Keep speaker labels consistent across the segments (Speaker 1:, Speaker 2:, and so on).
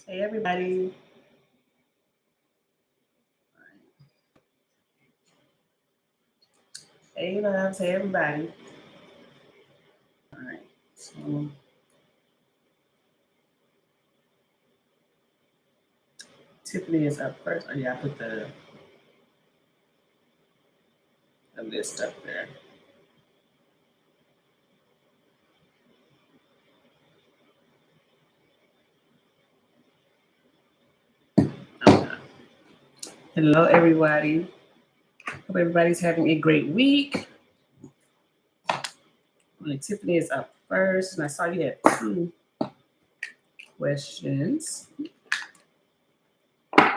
Speaker 1: Hey, everybody. Hey, loves. Hey, everybody. All right. So, Tiffany is up first. Oh, yeah, I put the list up there. Okay. Hello, everybody. Hope everybody's having a great week. Tiffany is up first, and I saw you had two questions. All right,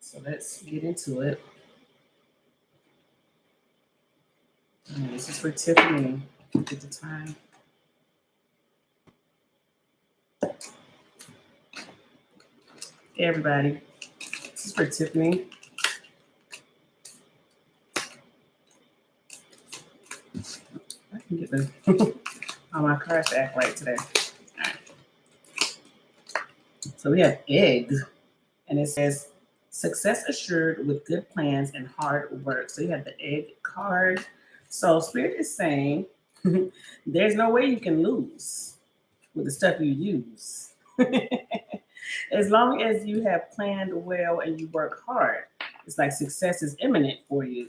Speaker 1: so let's get into it. This is for Tiffany. Get the time. Hey, everybody. This is for Tiffany. I can get the all my cards to act right today. All right. So we have eggs, and it says success assured with good plans and hard work. So you have the egg card. So Spirit is saying there's no way you can lose with the stuff you use. As long as you have planned well and you work hard, it's like success is imminent for you.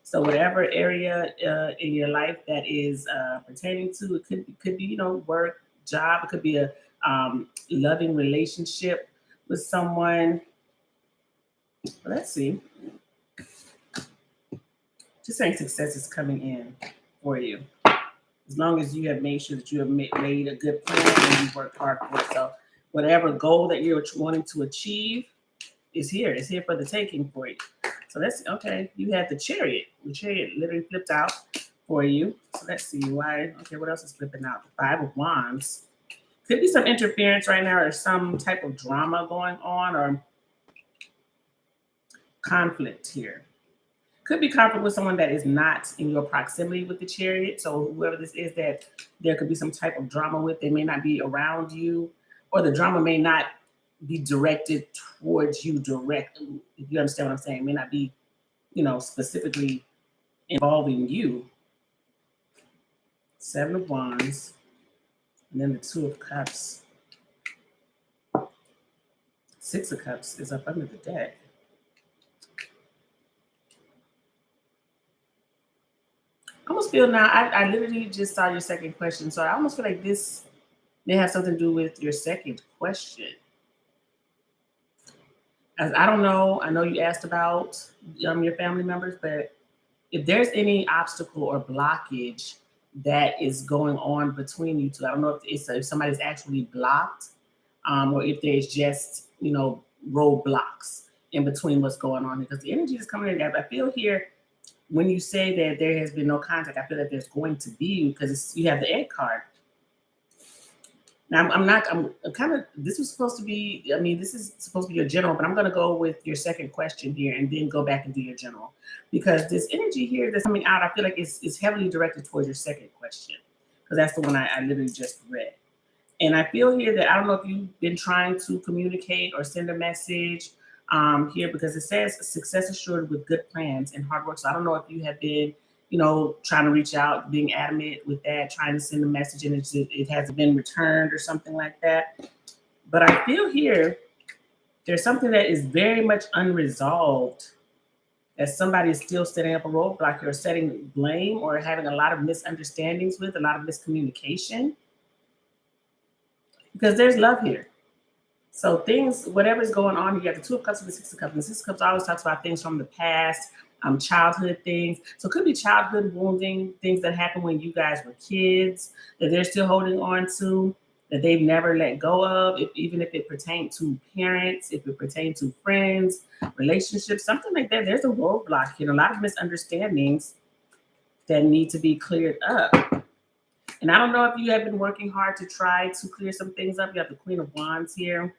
Speaker 1: So whatever area in your life that is pertaining to, it could be work, job. It could be a loving relationship with someone. Let's see. Just saying success is coming in for you. As long as you have made sure that you have made a good plan and you work hard for it. So whatever goal that you're wanting to achieve is here. It's here for the taking for you. So that's okay. You had the chariot. The chariot literally flipped out for you. So let's see why. Okay, what else is flipping out? The Five of Wands. Could be some interference right now or some type of drama going on or conflict here. Could be conflict with someone that is not in your proximity with the chariot. So whoever this is that there could be some type of drama with, they may not be around you, or the drama may not be directed towards you directly. If you understand what I'm saying, it may not be, specifically involving you. Seven of Wands, and then the Two of Cups. Six of Cups is up under the deck. I almost feel now, I literally just saw your second question, so I almost feel like this may have something to do with your second question. As I don't know, I know you asked about your family members, but if there's any obstacle or blockage that is going on between you two, I don't know if somebody's actually blocked, or if there's just roadblocks in between what's going on, because the energy is coming in. I feel here when you say that there has been no contact, I feel that there's going to be, because you have the egg card. Now, I'm kind of, this was supposed to be, this is supposed to be your general, but I'm going to go with your second question here and then go back and do your general. Because this energy here that's coming out, I feel like it's heavily directed towards your second question, because that's the one I literally just read. And I feel here that I don't know if you've been trying to communicate or send a message here, because it says success assured with good plans and hard work. So I don't know if you have been trying to reach out, being adamant with that, trying to send a message and it hasn't been returned or something like that. But I feel here there's something that is very much unresolved, that somebody is still setting up a roadblock or setting blame or having a lot of misunderstandings with, a lot of miscommunication. Because there's love here. So things, whatever's going on, you got the Two of Cups and the Six of Cups. And the Six of Cups always talks about things from the past, childhood things. So it could be childhood wounding, things that happened when you guys were kids that they're still holding on to, that they've never let go of, even if it pertained to parents, if it pertained to friends, relationships, something like that. There's a roadblock here, a lot of misunderstandings that need to be cleared up. And I don't know if you have been working hard to try to clear some things up. You have the Queen of Wands here.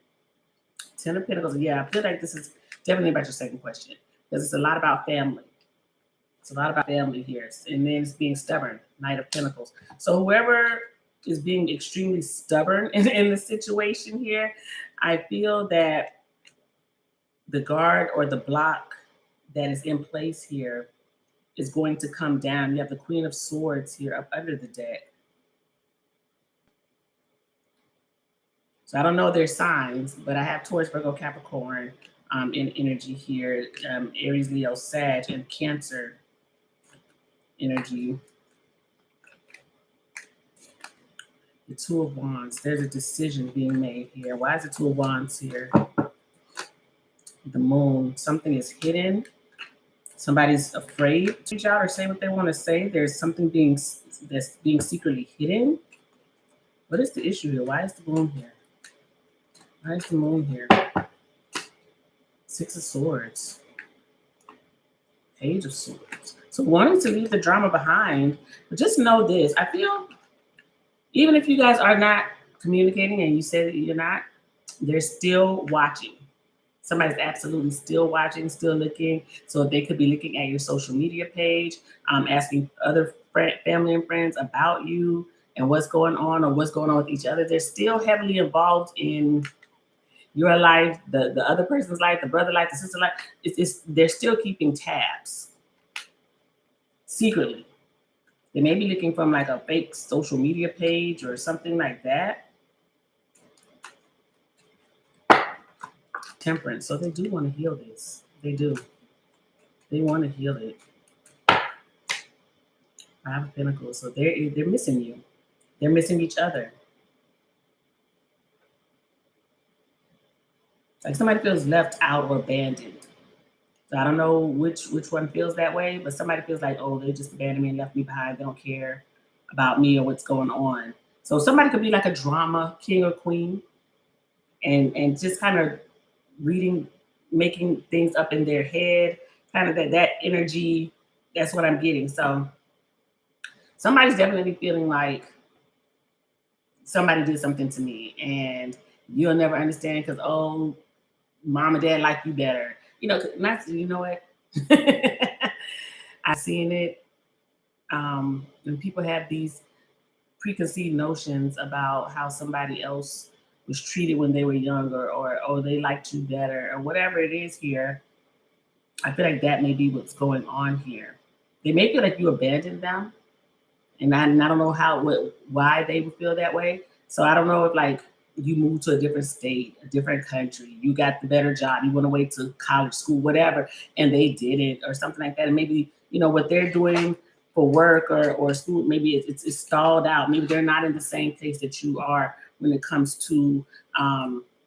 Speaker 1: Ten of Pentacles. Yeah, I feel like this is definitely about your second question, because it's a lot about family. It's a lot about family here. And then it's being stubborn. Knight of Pentacles. So whoever is being extremely stubborn in the situation here. I feel that the guard or the block that is in place here is going to come down. You have the Queen of Swords here up under the deck. So I don't know their signs, but I have Taurus, Virgo, Capricorn in energy here, Aries, Leo, Sag, and Cancer energy. The Two of Wands. There's a decision being made here. Why is the Two of Wands here? The Moon. Something is hidden. Somebody's afraid to reach out or say what they want to say. There's something that's being secretly hidden. What is the issue here? Why is the Moon here? Why is the Moon here? Six of Swords. Page of Swords. So wanting to leave the drama behind, but just know this. I feel even if you guys are not communicating and you say that you're not, they're still watching. Somebody's absolutely still watching, still looking. So they could be looking at your social media page, asking other family and friends about you and what's going on or what's going on with each other. They're still heavily involved in your life, the other person's life, the brother life, the sister life. They're still keeping tabs secretly. They may be looking from like a fake social media page or something like that. Temperance. So they do want to heal this. They do. They want to heal it. Five of Pentacles. So they're missing you. They're missing each other. Like somebody feels left out or abandoned. So I don't know which one feels that way, but somebody feels like, oh, they just abandoned me and left me behind. They don't care about me or what's going on. So somebody could be like a drama king or queen and just kind of making things up in their head, kind of that energy. That's what I'm getting. So somebody's definitely feeling like somebody did something to me and you'll never understand because, oh, mom and dad like you better. You know what? I've seen it. When people have these preconceived notions about how somebody else was treated when they were younger or oh, they liked you better or whatever it is here, I feel like that may be what's going on here. They may feel like you abandoned them. And I don't know why they would feel that way. So I don't know if like you moved to a different state, a different country, you got the better job, you went away to college, school, whatever, and they didn't or something like that. And maybe, what they're doing for work or school, maybe it's stalled out. Maybe they're not in the same place that you are when it comes to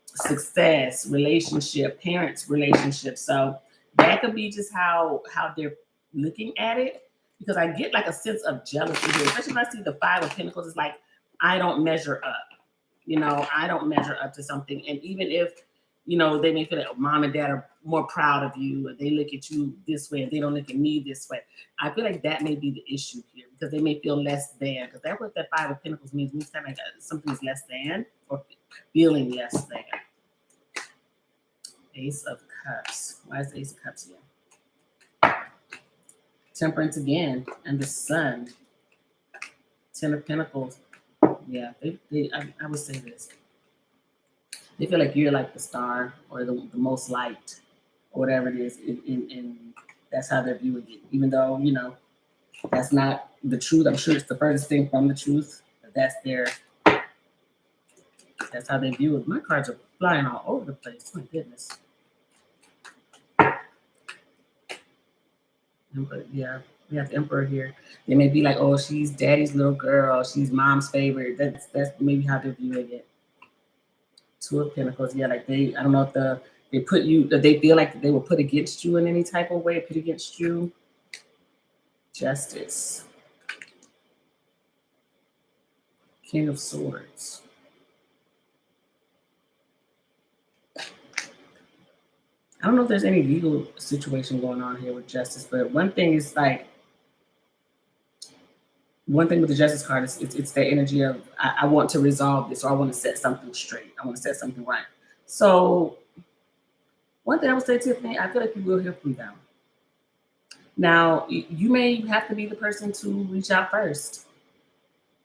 Speaker 1: success, relationship, parents' relationship. So that could be just how they're looking at it. Because I get like a sense of jealousy here, especially when I see the Five of Pentacles. It's like, I don't measure up. I don't measure up to something. And even if, they may feel like mom and dad are more proud of you, or they look at you this way, and they don't look at me this way. I feel like that may be the issue here because they may feel less than. Because that's what that Five of Pentacles means. It means kind of like something is less than or feeling less than. Ace of Cups. Why is the Ace of Cups here? Temperance again, and the Sun. Ten of Pentacles. Yeah, I would say this. They feel like you're like the star or the most liked or whatever it is, and that's how they're viewing it. Even though, that's not the truth. I'm sure it's the furthest thing from the truth, but that's how they view it. My cards are flying all over the place. My goodness. But yeah, we have the Emperor here. They may be like, oh, she's daddy's little girl. She's mom's favorite. That's maybe how they're viewing it. Two of Pentacles. Yeah, like I don't know if they feel like they were put against you in any type of way, put against you. Justice. King of Swords. I don't know if there's any legal situation going on here with Justice, but one thing with the Justice card is it's the energy of I want to resolve this, or I want to set something straight. I want to set something right. So one thing I would say, Tiffany, I feel like you will hear from them. Now, you may have to be the person to reach out first.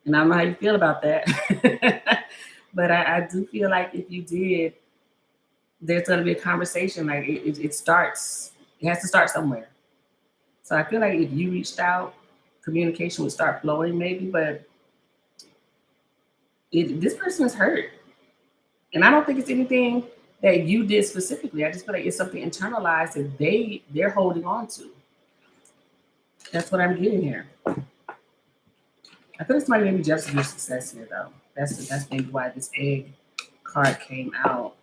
Speaker 1: And I don't know how you feel about that. But I do feel like if you did, there's going to be a conversation. Like it starts, it has to start somewhere. So I feel like if you reached out, communication would start flowing maybe, but this person is hurt. And I don't think it's anything that you did specifically. I just feel like it's something internalized that they're holding on to. That's what I'm getting here. I feel like somebody may be jealous of your success here, though. That's maybe why this egg card came out.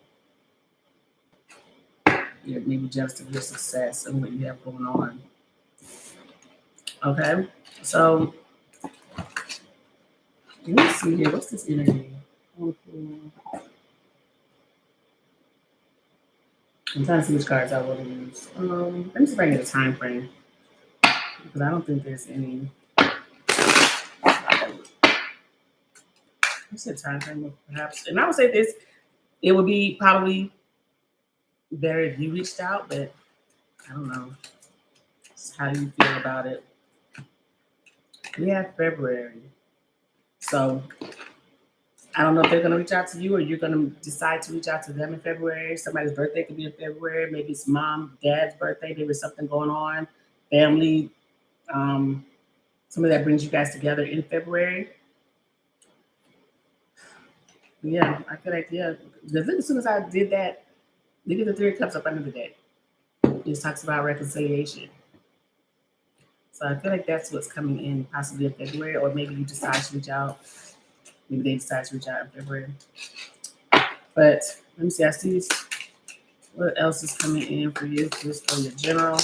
Speaker 1: You're maybe jealous of your success and what you have going on. Okay, so let me see here. What's this energy? I'm trying to see which cards I want to use. Let me see if I can get a time frame because I don't think there's any. What's the time frame? Perhaps, and I would say this: it would be probably better if you reached out, but I don't know. How do you feel about it? We have February, so I don't know if they're going to reach out to you or you're going to decide to reach out to them in February. Somebody's birthday could be in February. Maybe it's mom, dad's birthday. Maybe there's something going on. Family, something that brings you guys together in February. Yeah, I feel like, yeah. Because as soon as I did that, look at the Three of Cups up under the deck. It talks about reconciliation. So I feel like that's what's coming in possibly in February, or maybe you decide to reach out. Maybe they decide to reach out in February. But let me see. I see what else is coming in for you, just for your general.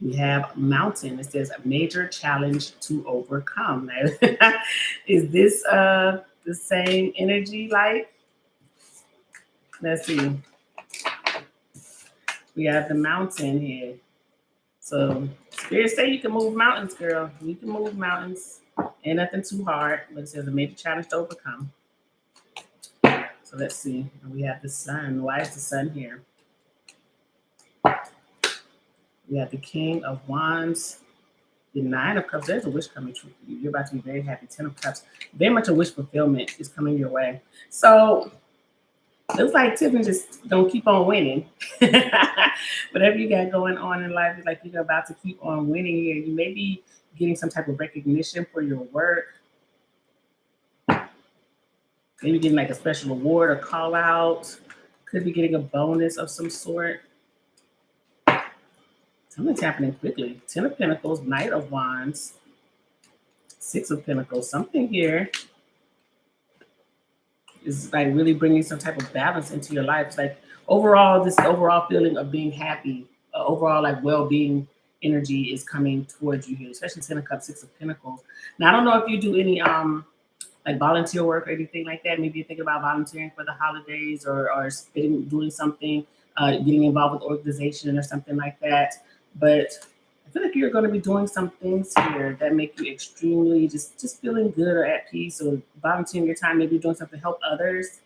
Speaker 1: We have mountain. It says a major challenge to overcome. Is this the same energy? Like, let's see. We have the mountain here. So Spirit say you can move mountains, girl. You can move mountains. Ain't nothing too hard, but it says a major challenge to overcome. So let's see. We have the sun. Why is the sun here? We have the King of Wands, the Nine of Cups. There's a wish coming true for you. You're about to be very happy. 10 of Cups. Very much a wish fulfillment is coming your way. So looks like Tiffany just don't keep on winning. Whatever you got going on in life, it's like you're about to keep on winning here. You may be getting some type of recognition for your work. Maybe getting like a special award or call out. Could be getting a bonus of some sort. Something's happening quickly. 10 of Pentacles, Knight of Wands, 6 of Pentacles. Something here is like really bringing some type of balance into your life. It's like overall, this overall feeling of being happy, overall like well-being energy is coming towards you here, especially 10 of Cups, 6 of Pentacles. Now, I don't know if you do any like volunteer work or anything like that. Maybe you're thinking about volunteering for the holidays or doing something, getting involved with organization or something like that. But I feel like you're going to be doing some things here that make you extremely just feeling good or at peace, or volunteering your time. Maybe you're doing something to help others.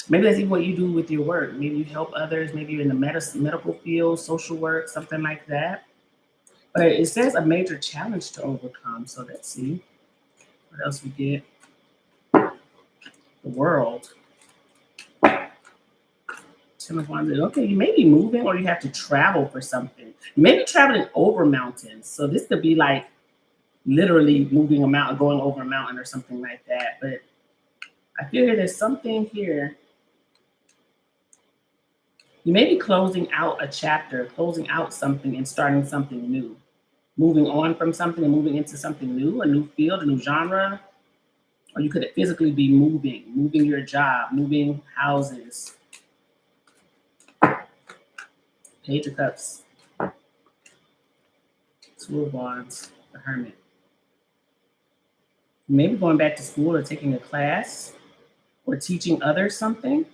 Speaker 1: Maybe that's even what you do with your work. Maybe you help others. Maybe you're in the medical field, social work, something like that. But it says a major challenge to overcome. So let's see what else we get. The World. Okay, you may be moving or you have to travel for something. You may be traveling over mountains. So this could be like literally moving a mountain, going over a mountain or something like that. But I feel there's something here. You may be closing out a chapter, closing out something and starting something new. Moving on from something and moving into something new, a new field, a new genre. Or you could physically be moving your job, moving houses. Page of Cups, 2 of Wands, the Hermit. Maybe going back to school or taking a class or teaching others something.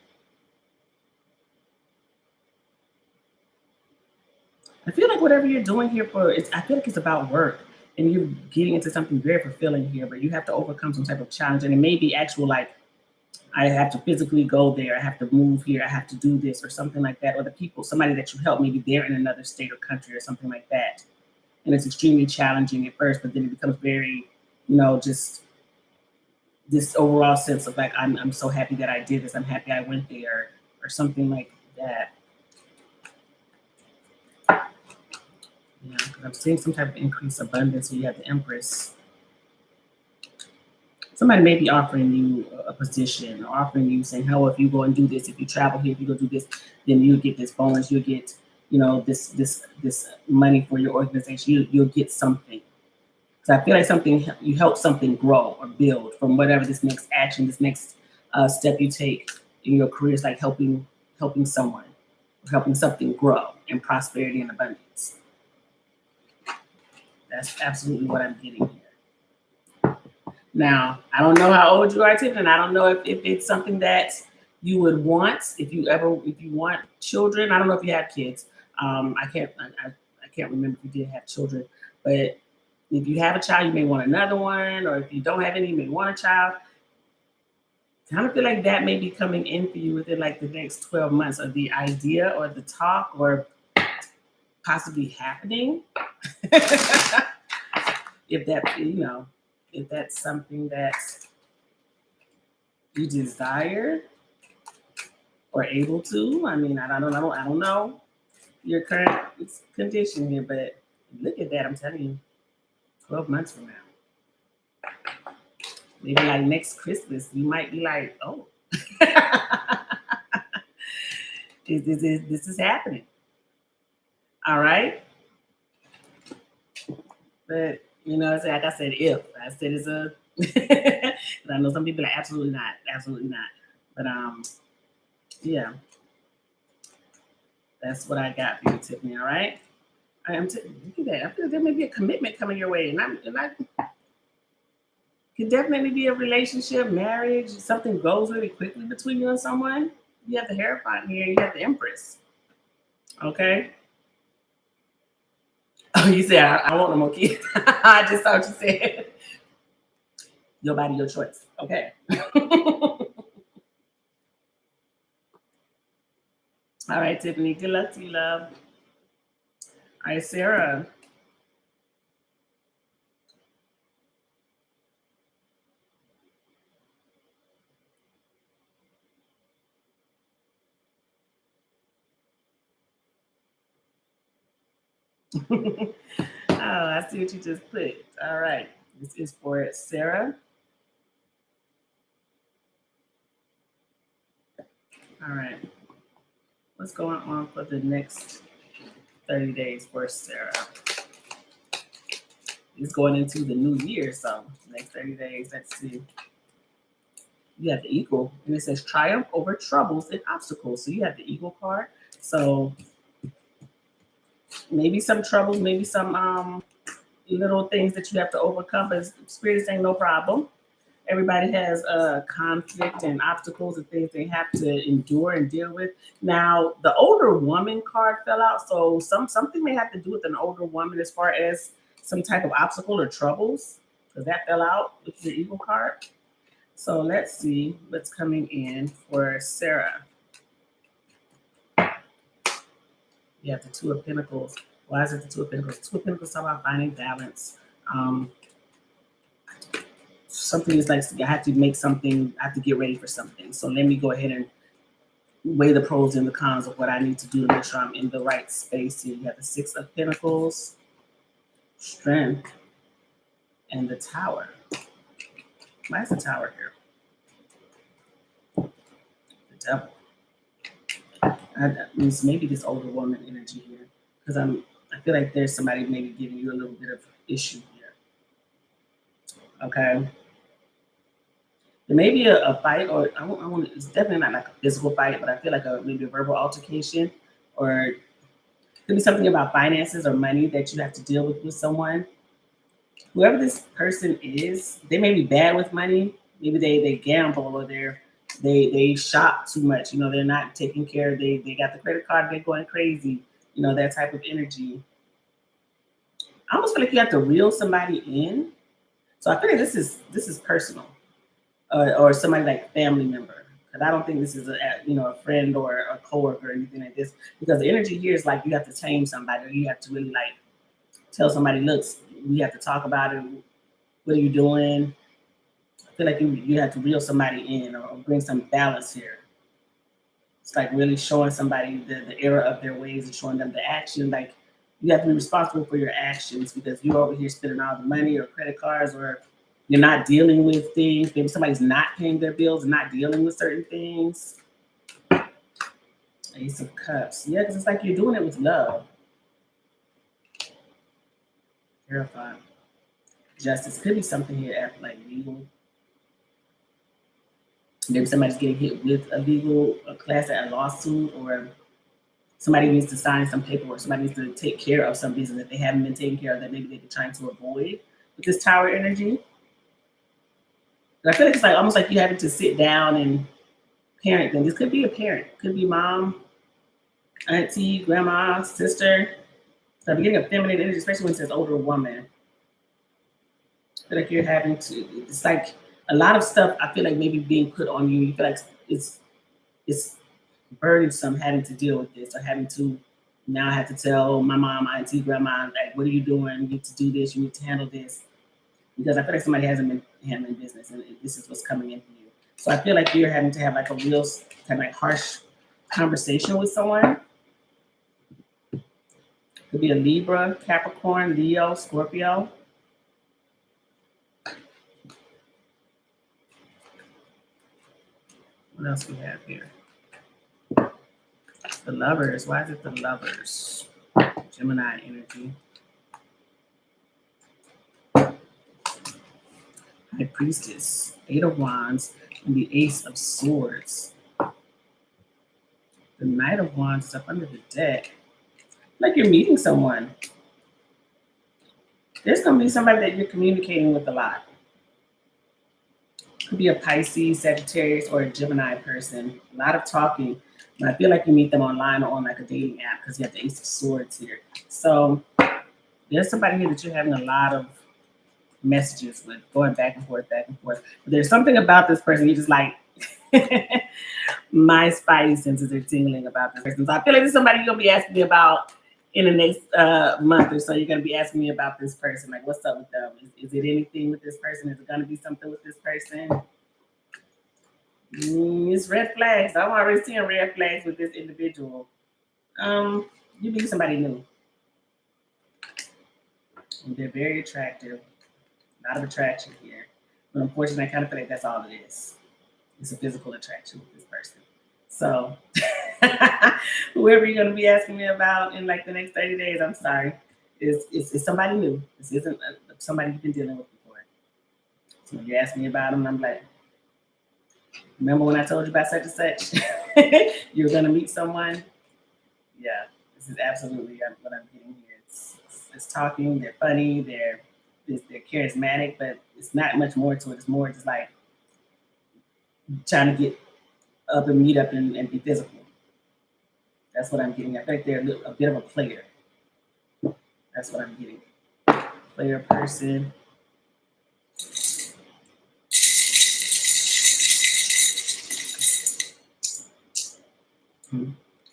Speaker 1: I feel like whatever you're doing here I feel like it's about work and you're getting into something very fulfilling here, but you have to overcome some type of challenge. And it may be actual like I have to physically go there. I have to move here. I have to do this or something like that. Or the people, somebody that you help, maybe they're in another state or country or something like that. And it's extremely challenging at first, but then it becomes very, just this overall sense of like, I'm so happy that I did this. I'm happy I went there or something like that. Yeah, because I'm seeing some type of increased abundance. So you have the Empress. Somebody may be offering you a position, or offering you saying, "How if you go and do this? If you travel here, if you go do this, then you get this bonus. You'll get, this money for your organization. You'll get something." So I feel like you help something grow or build from whatever this next action, this next step you take in your career is like helping someone, or helping something grow in prosperity and abundance. That's absolutely what I'm getting here. Now, I don't know how old you are, Tiffany, and I don't know if it's something that you would want if you want children. I don't know if you have kids. I can't remember if you did have children, but if you have a child, you may want another one, or if you don't have any, you may want a child. I kind of feel like that may be coming in for you within like the next 12 months, or the idea or the talk or possibly happening. If that's something that you desire or able to. I mean, I don't know your current condition here, but look at that. I'm telling you, 12 months from now, maybe like next Christmas, you might be like, oh, this is happening. All right. But, it's like I said, if I said it's a, I know some people are absolutely not. But, yeah, that's what I got for you, Tiffany. All right. Look at that. I feel there may be a commitment coming your way, and I could definitely be a relationship, marriage. Something goes really quickly between you and someone. You have the Hierophant here. You have the Empress. Okay. Oh, you said I want no more kids. I just thought you said your body, your choice. Okay. All right, Tiffany. Good luck to you, love. All right, Sarah. Oh, I see what you just put. All right. This is for Sarah. All right. What's going on for the next 30 days for Sarah? It's going into the new year, so next 30 days. Let's see. You have the Eagle, and it says triumph over troubles and obstacles. So you have the Eagle card. So maybe some troubles, maybe some little things that you have to overcome, but Spirit is saying no problem. Everybody has conflict and obstacles and things they have to endure and deal with. Now, the older woman card fell out, so something may have to do with an older woman as far as some type of obstacle or troubles, because that fell out with the Eagle card. So let's see what's coming in for Sarah. You have the Two of Pentacles. Why is it the Two of Pentacles? Two of Pentacles talk about finding balance. Something is like I have to make something, I have to get ready for something. So let me go ahead and weigh the pros and the cons of what I need to do to make sure I'm in the right space here. You have the Six of Pentacles, Strength, and the Tower. Why is the Tower here? The Devil. That means maybe this older woman energy here, because I feel like there's somebody maybe giving you a little bit of issue here. Okay. There may be a fight, or it's definitely not like a physical fight, but I feel like maybe a verbal altercation, or it could be something about finances or money that you have to deal with someone. Whoever this person is, they may be bad with money. Maybe they gamble, or they shop too much. They're not taking care. They got the credit card. They're going crazy. That type of energy. I almost feel like you have to reel somebody in. So I feel like this is personal. or somebody like family member. Because I don't think this is a friend or a coworker or anything like this. Because the energy here is like you have to tame somebody, or you have to really like tell somebody, look, we have to talk about it. What are you doing? I feel like you have to reel somebody in or bring some balance here. It's like really showing somebody the error of their ways and showing them the action. Like you have to be responsible for your actions because you're over here spending all the money or credit cards or you're not dealing with things. Maybe somebody's not paying their bills and not dealing with certain things. Ace of Cups. Yeah, because it's like you're doing it with love. Terrifying. Justice. Could be something here after like legal. Maybe somebody's getting hit with a class at a lawsuit, or somebody needs to sign some paperwork. Somebody needs to take care of some business that they haven't been taking care of that maybe they've been trying to avoid with this Tower energy. But I feel like it's like almost like you having to sit down and parent them. This could be a parent, could be mom, auntie, grandma, sister. So I'm getting a feminine energy, especially when it says older woman. I feel like you're having to. It's like a lot of stuff. I feel like maybe being put on you. You feel like it's burdensome having to deal with this, or having to now I have to tell my mom, auntie, grandma, like, what are you doing? You need to do this. You need to handle this, because I feel like somebody hasn't been handling business, and this is what's coming in for you. So I feel like you're having to have like a real kind of like harsh conversation with someone. Could be a Libra, Capricorn, Leo, Scorpio. What else we have here? The Lovers. Why is it the Lovers? Gemini energy. High Priestess, Eight of Wands, and the Ace of Swords. The Knight of Wands is up under the deck. Like you're meeting someone. There's going to be somebody that you're communicating with a lot. Could be a Pisces, Sagittarius, or a Gemini person. A lot of talking. And I feel like you meet them online or on like a dating app because you have the Ace of Swords here. So there's somebody here that you're having a lot of messages with, going back and forth, back and forth. But there's something about this person you just like. My spidey senses are tingling about this person. So I feel like this is somebody you're gonna be asking me about in the next month or so. You're gonna be asking me about this person. Like, what's up with them? Is it anything with this person? Is it gonna be something with this person? It's red flags. I'm already seeing red flags with this individual. You meet somebody new. And they're very attractive. A lot of attraction here. But unfortunately, I kind of feel like that's all it is. It's a physical attraction with this person. So whoever you're going to be asking me about in like the next 30 days, I'm sorry, it's somebody new. This isn't somebody you've been dealing with before. So when you ask me about them, I'm like, remember when I told you about such and such? You're going to meet someone? Yeah, this is absolutely what I'm getting here. It's talking, they're funny, they're charismatic, but it's not much more to it. It's more just like trying to get up and meet up and be physical. That's what I'm getting. I think they're a bit of a player. That's what I'm getting. Player person.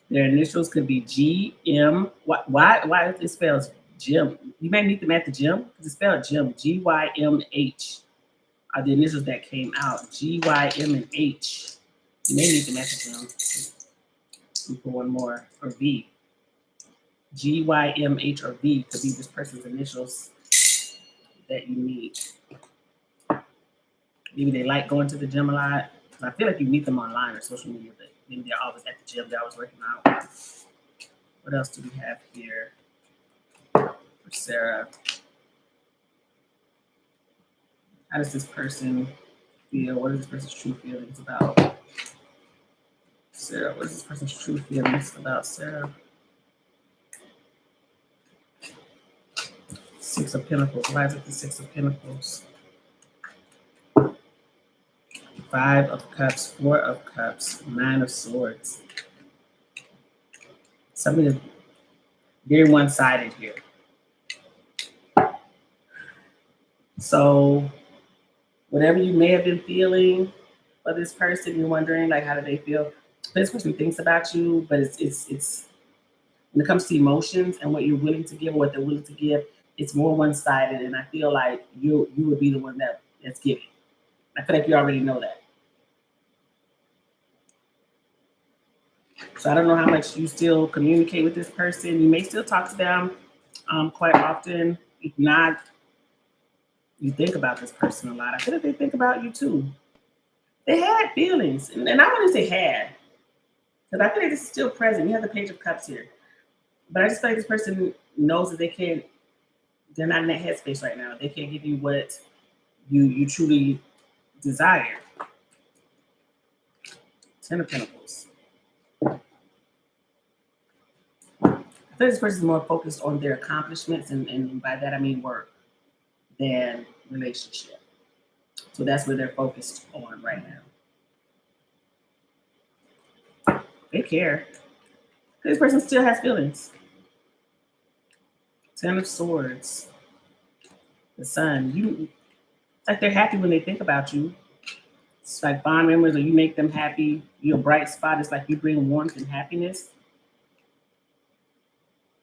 Speaker 1: Their initials could be GM. Why is it spelled Jim? You may meet them at the gym because it's spelled Jim. GYMH are the initials that came out. GYM and H. You may meet them at the gym. For one more, or V. GYMH or V could be this person's initials that you meet. Maybe they like going to the gym a lot. I feel like you meet them online or social media, but maybe they're always at the gym, they're always working out. What else do we have here for Sarah? How does this person feel? What are this person's true feelings about Sarah? What is this person's true feelings about Sarah? Six of Pentacles. Why is it the Six of Pentacles? Five of Cups, Four of Cups, Nine of Swords. Something is very one-sided here. So Whatever you may have been feeling for this person, you're wondering like how do they feel. This person thinks about you, but it's when it comes to emotions and what you're willing to give or what they're willing to give, it's more one sided. And I feel like you would be the one that's giving. I feel like you already know that. So I don't know how much you still communicate with this person. You may still talk to them quite often. If not, you think about this person a lot. I feel like they think about you too. They had feelings, and I wouldn't say had, because I feel like this is still present. You have the Page of Cups here, but I just feel like this person knows that they can't. They're not in that headspace right now. They can't give you what you truly desire. Ten of Pentacles. I feel this person is more focused on their accomplishments, and by that I mean work, than relationship. So that's where they're focused on right now. They care. This person still has feelings. Ten of Swords. The Sun. It's like they're happy when they think about you. It's like bond members, or you make them happy. You're a bright spot. It's like you bring warmth and happiness.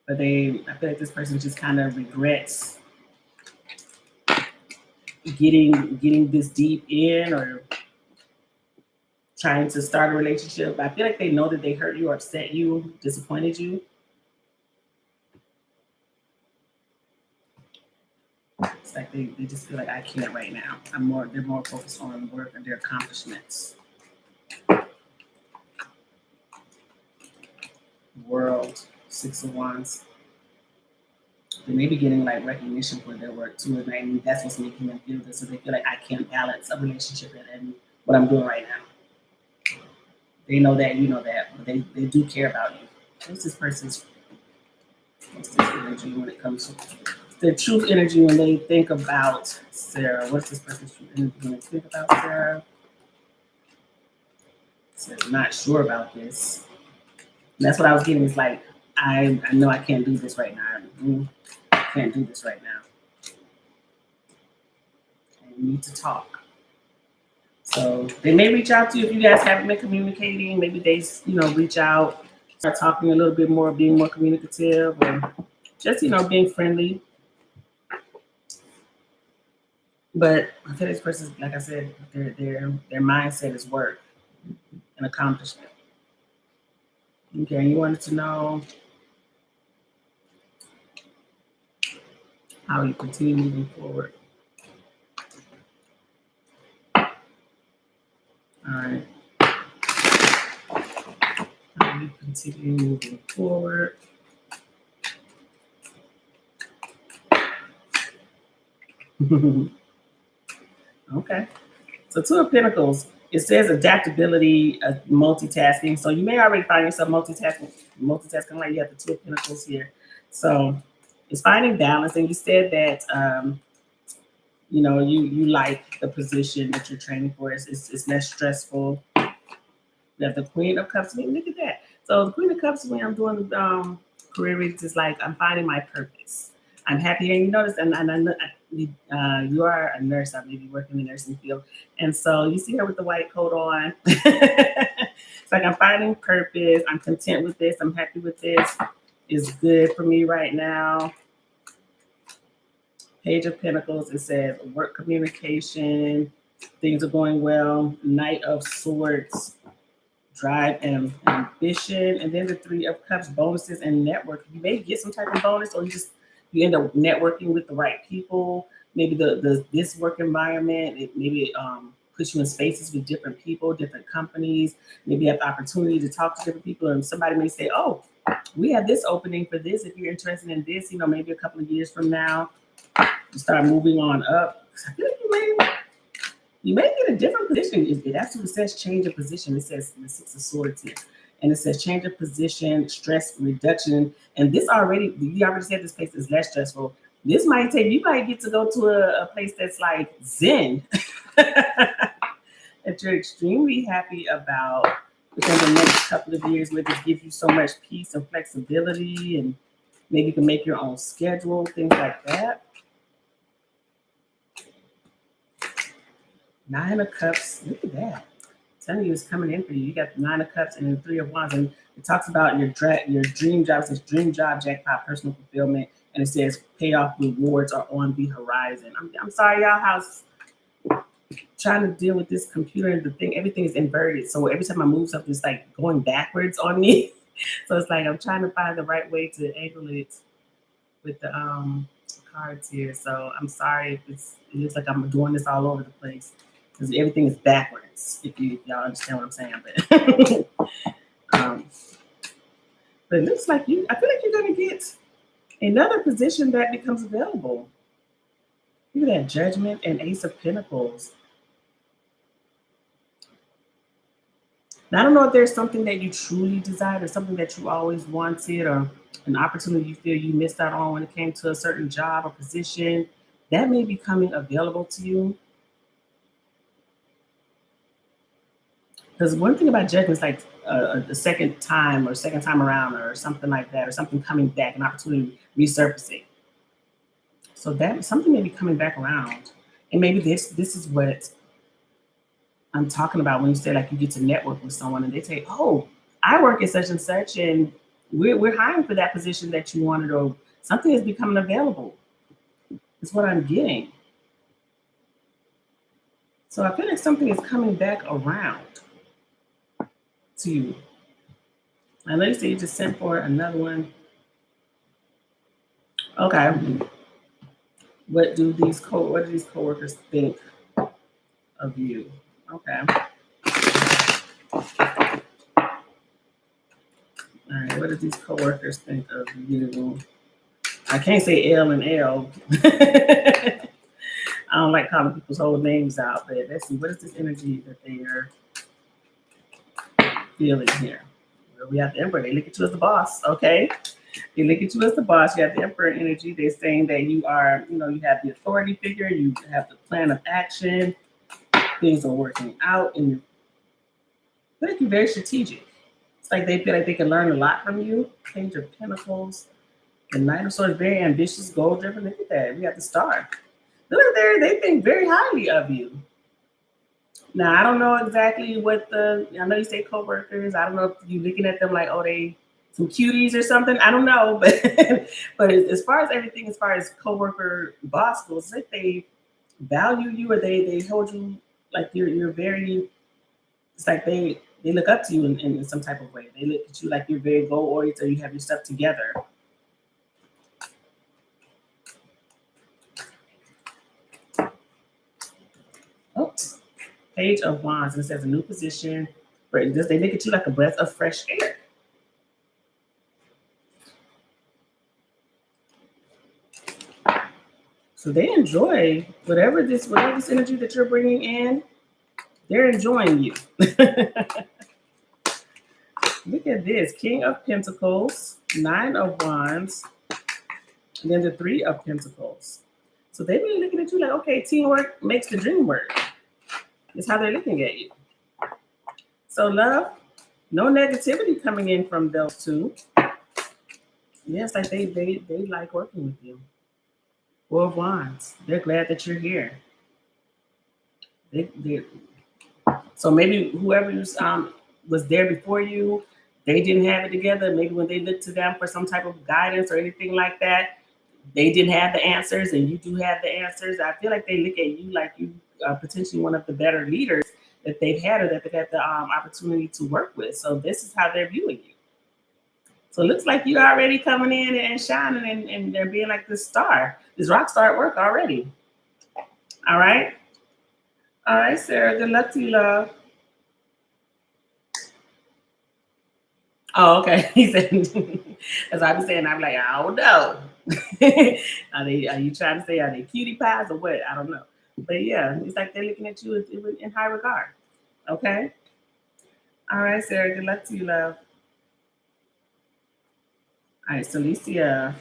Speaker 1: But I feel like this person just kind of regrets getting this deep in or trying to start a relationship. I feel like they know that they hurt you or upset you, disappointed you. It's like they just feel like I can't right now. They're more focused on work and their accomplishments. World, Six of Wands. They may be getting like recognition for their work too, and that's what's making them feel this. So they feel like I can't balance a relationship and what I'm doing right now. They know that, you know that, but they do care about you. What's this energy when it comes to their truth energy when they think about Sarah? What's this person's truth energy when they think about Sarah? So I'm not sure about this. And that's what I was getting. It's like I know I can't do this right now. I can't do this right now. And we need to talk. So they may reach out to you if you guys haven't been communicating. Maybe they, reach out, start talking a little bit more, being more communicative, or just, being friendly. But I feel this person, like I said, their mindset is work and accomplishment. Okay, you wanted to know how you continue moving forward. All right. How you continue moving forward. Okay. So Two of Pentacles, it says adaptability, multitasking. So you may already find yourself multitasking like you have the Two of Pentacles here. So it's finding balance. And you said that, you like the position that you're training for. It's less stressful. You have the Queen of Cups. Look at that. So the Queen of Cups, when I'm doing career reads, is like I'm finding my purpose. I'm happy, and you notice, and I know you are a nurse. I believe you work in the nursing field, and so you see her with the white coat on. It's like I'm finding purpose. I'm content with this. I'm happy with this. It's good for me right now. Page of Pentacles. It says work, communication. Things are going well. Knight of Swords. Drive and ambition, and then the Three of Cups, bonuses and network. You may get some type of bonus, or you end up networking with the right people. Maybe this work environment, maybe puts you in spaces with different people, different companies. Maybe you have the opportunity to talk to different people, and somebody may say, "Oh, we have this opening for this. If you're interested in this, maybe a couple of years from now, you start moving on up." I feel like you may get a different position. It actually says change of position. It says the Six of Swords here. And it says change of position, stress reduction. And you already said this place is less stressful. You might get to go to a place that's like Zen. That you're extremely happy about within the next couple of years, where this gives you so much peace and flexibility, and maybe you can make your own schedule, things like that. Nine of Cups. Look at that. Telling you it's coming in for you. You got the Nine of Cups and the Three of Wands, and it talks about your dream job. It says dream job, jackpot, personal fulfillment, and it says payoff rewards are on the horizon. I'm sorry, y'all. How's trying to deal with this computer and the thing? Everything is inverted, so every time I move something, it's like going backwards on me. So it's like I'm trying to find the right way to angle it with the cards here. So I'm sorry if it looks like I'm doing this all over the place because everything is backwards. If y'all understand what I'm saying, but um, but it looks like I feel like you're gonna get another position that becomes available. Look at that Judgment and Ace of Pentacles. Now I don't know if there's something that you truly desired or something that you always wanted or an opportunity you feel you missed out on when it came to a certain job or position that may be coming available to you. Because one thing about judgment is like a second time or second time around or something like that, or something coming back, an opportunity resurfacing. So that something may be coming back around. And maybe this is what I'm talking about when you say like you get to network with someone and they say, oh, I work at such and such and we're hiring for that position that you wanted, or something is becoming available. It's what I'm getting. So I feel like something is coming back around to you. And let's say you just sent for another one. Okay. What do these coworkers think of you? Okay. All right. What do these coworkers think of you? I can't say L and L. I don't like calling people's whole names out, but let's see. What is this energy that they are feeling here? Well, we have the Emperor. They look at you as the boss. Okay. They look at you as the boss. You have the Emperor energy. They're saying that you are, you have the authority figure. You have the plan of action. Things are working out, and you feel like you're very strategic. It's like they feel like they can learn a lot from you. Page of Pentacles. The Knight of Swords, very ambitious, goal driven. Look at that. We got the Star. Look at there. They think very highly of you. Now, I don't know exactly I know you say coworkers. I don't know if you're looking at them like, oh, they some cuties or something. I don't know. But as far as everything, as far as coworker boss goes, if they value you or they hold you like you're very, it's like they look up to you in some type of way. They look at you like you're very goal oriented. You have your stuff together. Oh, Page of Wands, and it says a new position. But they look at you like a breath of fresh air. So they enjoy whatever this energy that you're bringing in. They're enjoying you. Look at this: King of Pentacles, Nine of Wands, and then the Three of Pentacles. So they be looking at you like, okay, teamwork makes the dream work. That's how they're looking at you. So love, no negativity coming in from those two. Yes, like they like working with you. Four of Wands. They're glad that you're here. They so maybe whoever was there before you, they didn't have it together. Maybe when they looked to them for some type of guidance or anything like that, they didn't have the answers, and you do have the answers. I feel like they look at you like you are potentially one of the better leaders that they've had or that they've had the opportunity to work with. So this is how they're viewing you. So it looks like you're already coming in and shining, and they're being like this star, this rock star at work already. All right. All right, Sarah. Good luck to you, love. Oh, okay. He said, as I was saying, I'm like, I don't know. Are you trying to say, are they cutie pies or what? I don't know. But yeah, it's like they're looking at you in high regard. Okay. All right, Sarah. Good luck to you, love. All right, Celicia.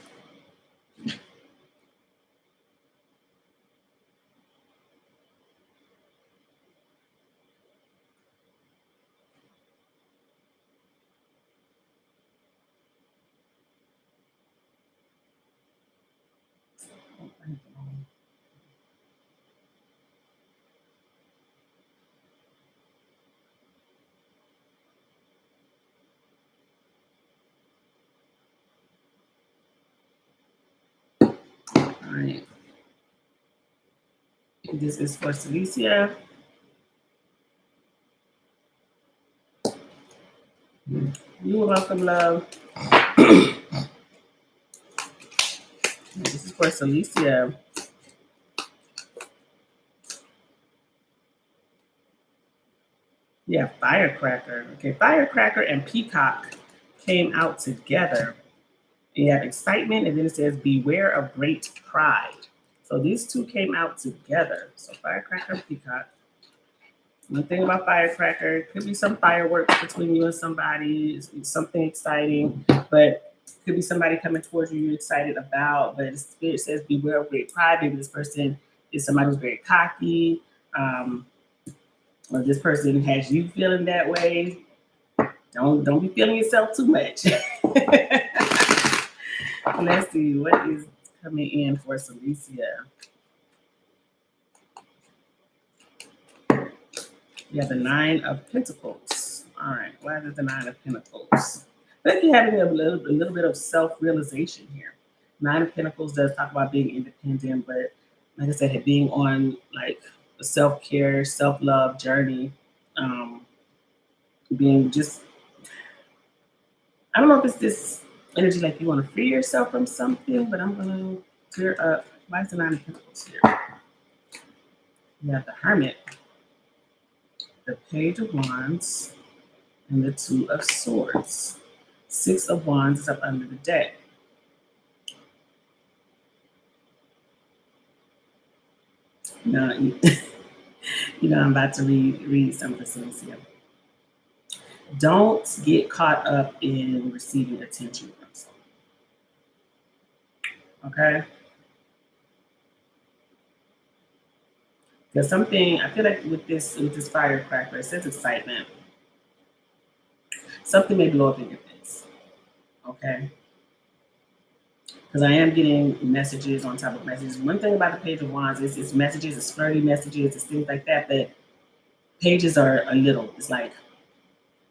Speaker 1: right. This is for Celicia. You're welcome, love. This is for Celicia. Yeah, firecracker. Okay, firecracker and peacock came out together. You have excitement, and then it says beware of great pride. So these two came out together. So firecracker and peacock. One thing about firecracker, it could be some fireworks between you and somebody, it's something exciting, but it could be somebody coming towards you you're excited about, but the spirit says beware of great pride. Maybe this person is somebody who's very cocky, or this person has you feeling that way. Don't be feeling yourself too much. Let's see what is coming in for Celicia. You have the Nine of Pentacles. All right, why is it the Nine of Pentacles? I think you're having a little bit of self-realization here. Nine of Pentacles does talk about being independent, but like I said, being on like a self-care, self-love journey, being just, I don't know if it's this energy like you want to free yourself from something, but I'm going to clear up. Why is the Nine of Pentacles here? You have the Hermit, the Page of Wands, and the Two of Swords. Six of Wands is up under the deck. Now, I'm about to read some of this here. Don't get caught up in receiving attention from someone. Okay? Because something, I feel like with this firecracker, it says excitement. Something may blow up in your face. Okay? Because I am getting messages on top of messages. One thing about the Page of Wands is it's messages, it's flirty messages, it's things like that, but pages are a little. It's like,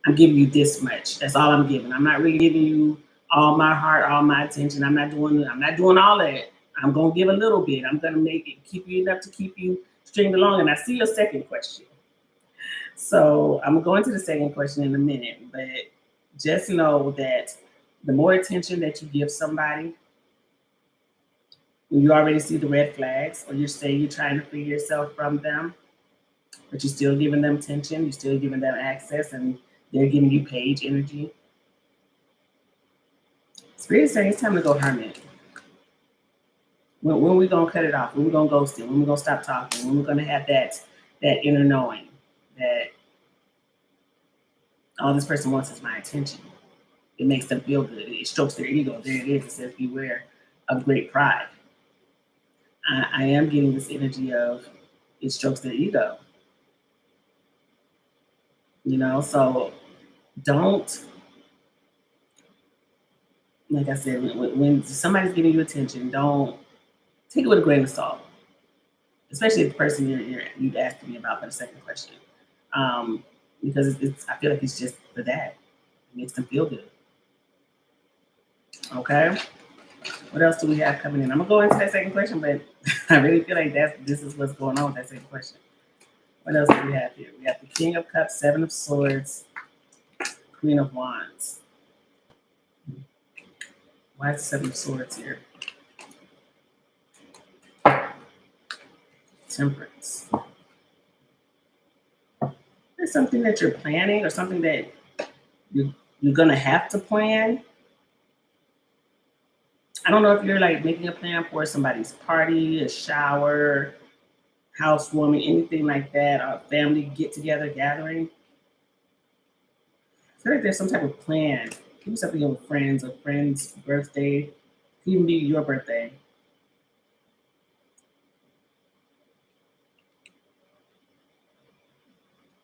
Speaker 1: I'm giving you this much. That's all I'm giving. I'm not really giving you all my heart, all my attention. I'm not doing all that. I'm gonna give a little bit. I'm gonna make it keep you enough to keep you stringed along. And I see your second question. So I'm going to the second question in a minute, but just know that the more attention that you give somebody, when you already see the red flags, or you say you're trying to free yourself from them, but you're still giving them attention, you're still giving them access, and they're giving you page energy. Spirit is saying it's time to go hermit. When we gonna cut it off? When we gonna ghost it? When we gonna stop talking? When we gonna have that inner knowing that all this person wants is my attention. It makes them feel good. It strokes their ego. There it is. It says beware of great pride. I am getting this energy of it strokes their ego. So don't, like I said, when somebody's giving you attention, don't take it with a grain of salt, especially if the person you've asked me about for the second question, because I feel like it's just for that. It makes them feel good. Okay. What else do we have coming in? I'm gonna go into that second question, but I really feel like this is what's going on with that second question. What else do we have here? We have the King of Cups, Seven of Swords, Queen of Wands. Why is the Seven of Swords here? Temperance. There's something that you're planning, or something that you're gonna have to plan. I don't know if you're like making a plan for somebody's party, a shower, housewarming, anything like that, a family get-together, gathering. I feel like there's some type of plan. Could be something with friends, a friend's birthday. It could even be your birthday.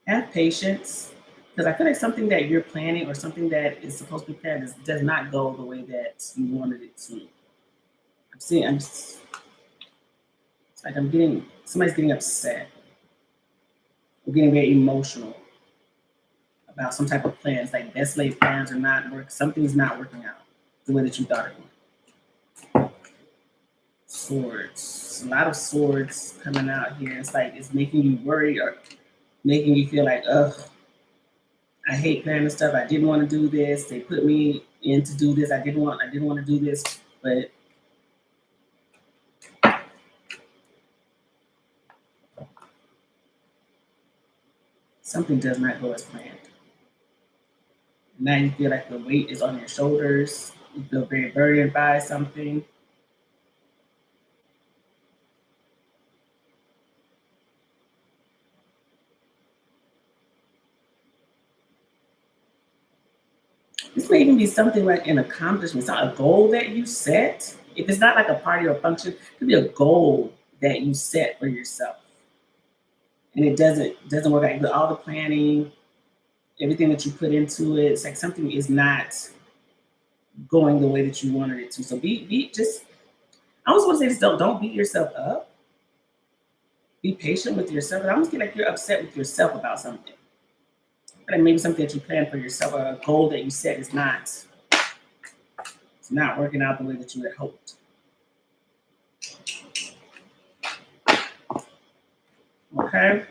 Speaker 1: Have patience, because I feel like something that you're planning or something that is supposed to be planned does not go the way that you wanted it to. It's like somebody's getting upset. We're getting very emotional about some type of plans, like best laid plans are not working. Something's not working out the way that you thought it would. Swords. A lot of swords coming out here. It's like it's making you worry or making you feel like, ugh, I hate planning stuff. I didn't want to do this. They put me in to do this. I didn't want to do this, but something does not go as planned. Now you feel like the weight is on your shoulders. You feel very burdened by something. This may even be something like an accomplishment. It's not a goal that you set. If it's not like a party or function, it could be a goal that you set for yourself. And it doesn't work out. All the planning, everything that you put into it, it's like something is not going the way that you wanted it to. So be just, I almost want to say this, don't beat yourself up. Be patient with yourself. I almost feel like you're upset with yourself about something. But maybe something that you plan for yourself or a goal that you set is it's not working out the way that you had hoped. Okay.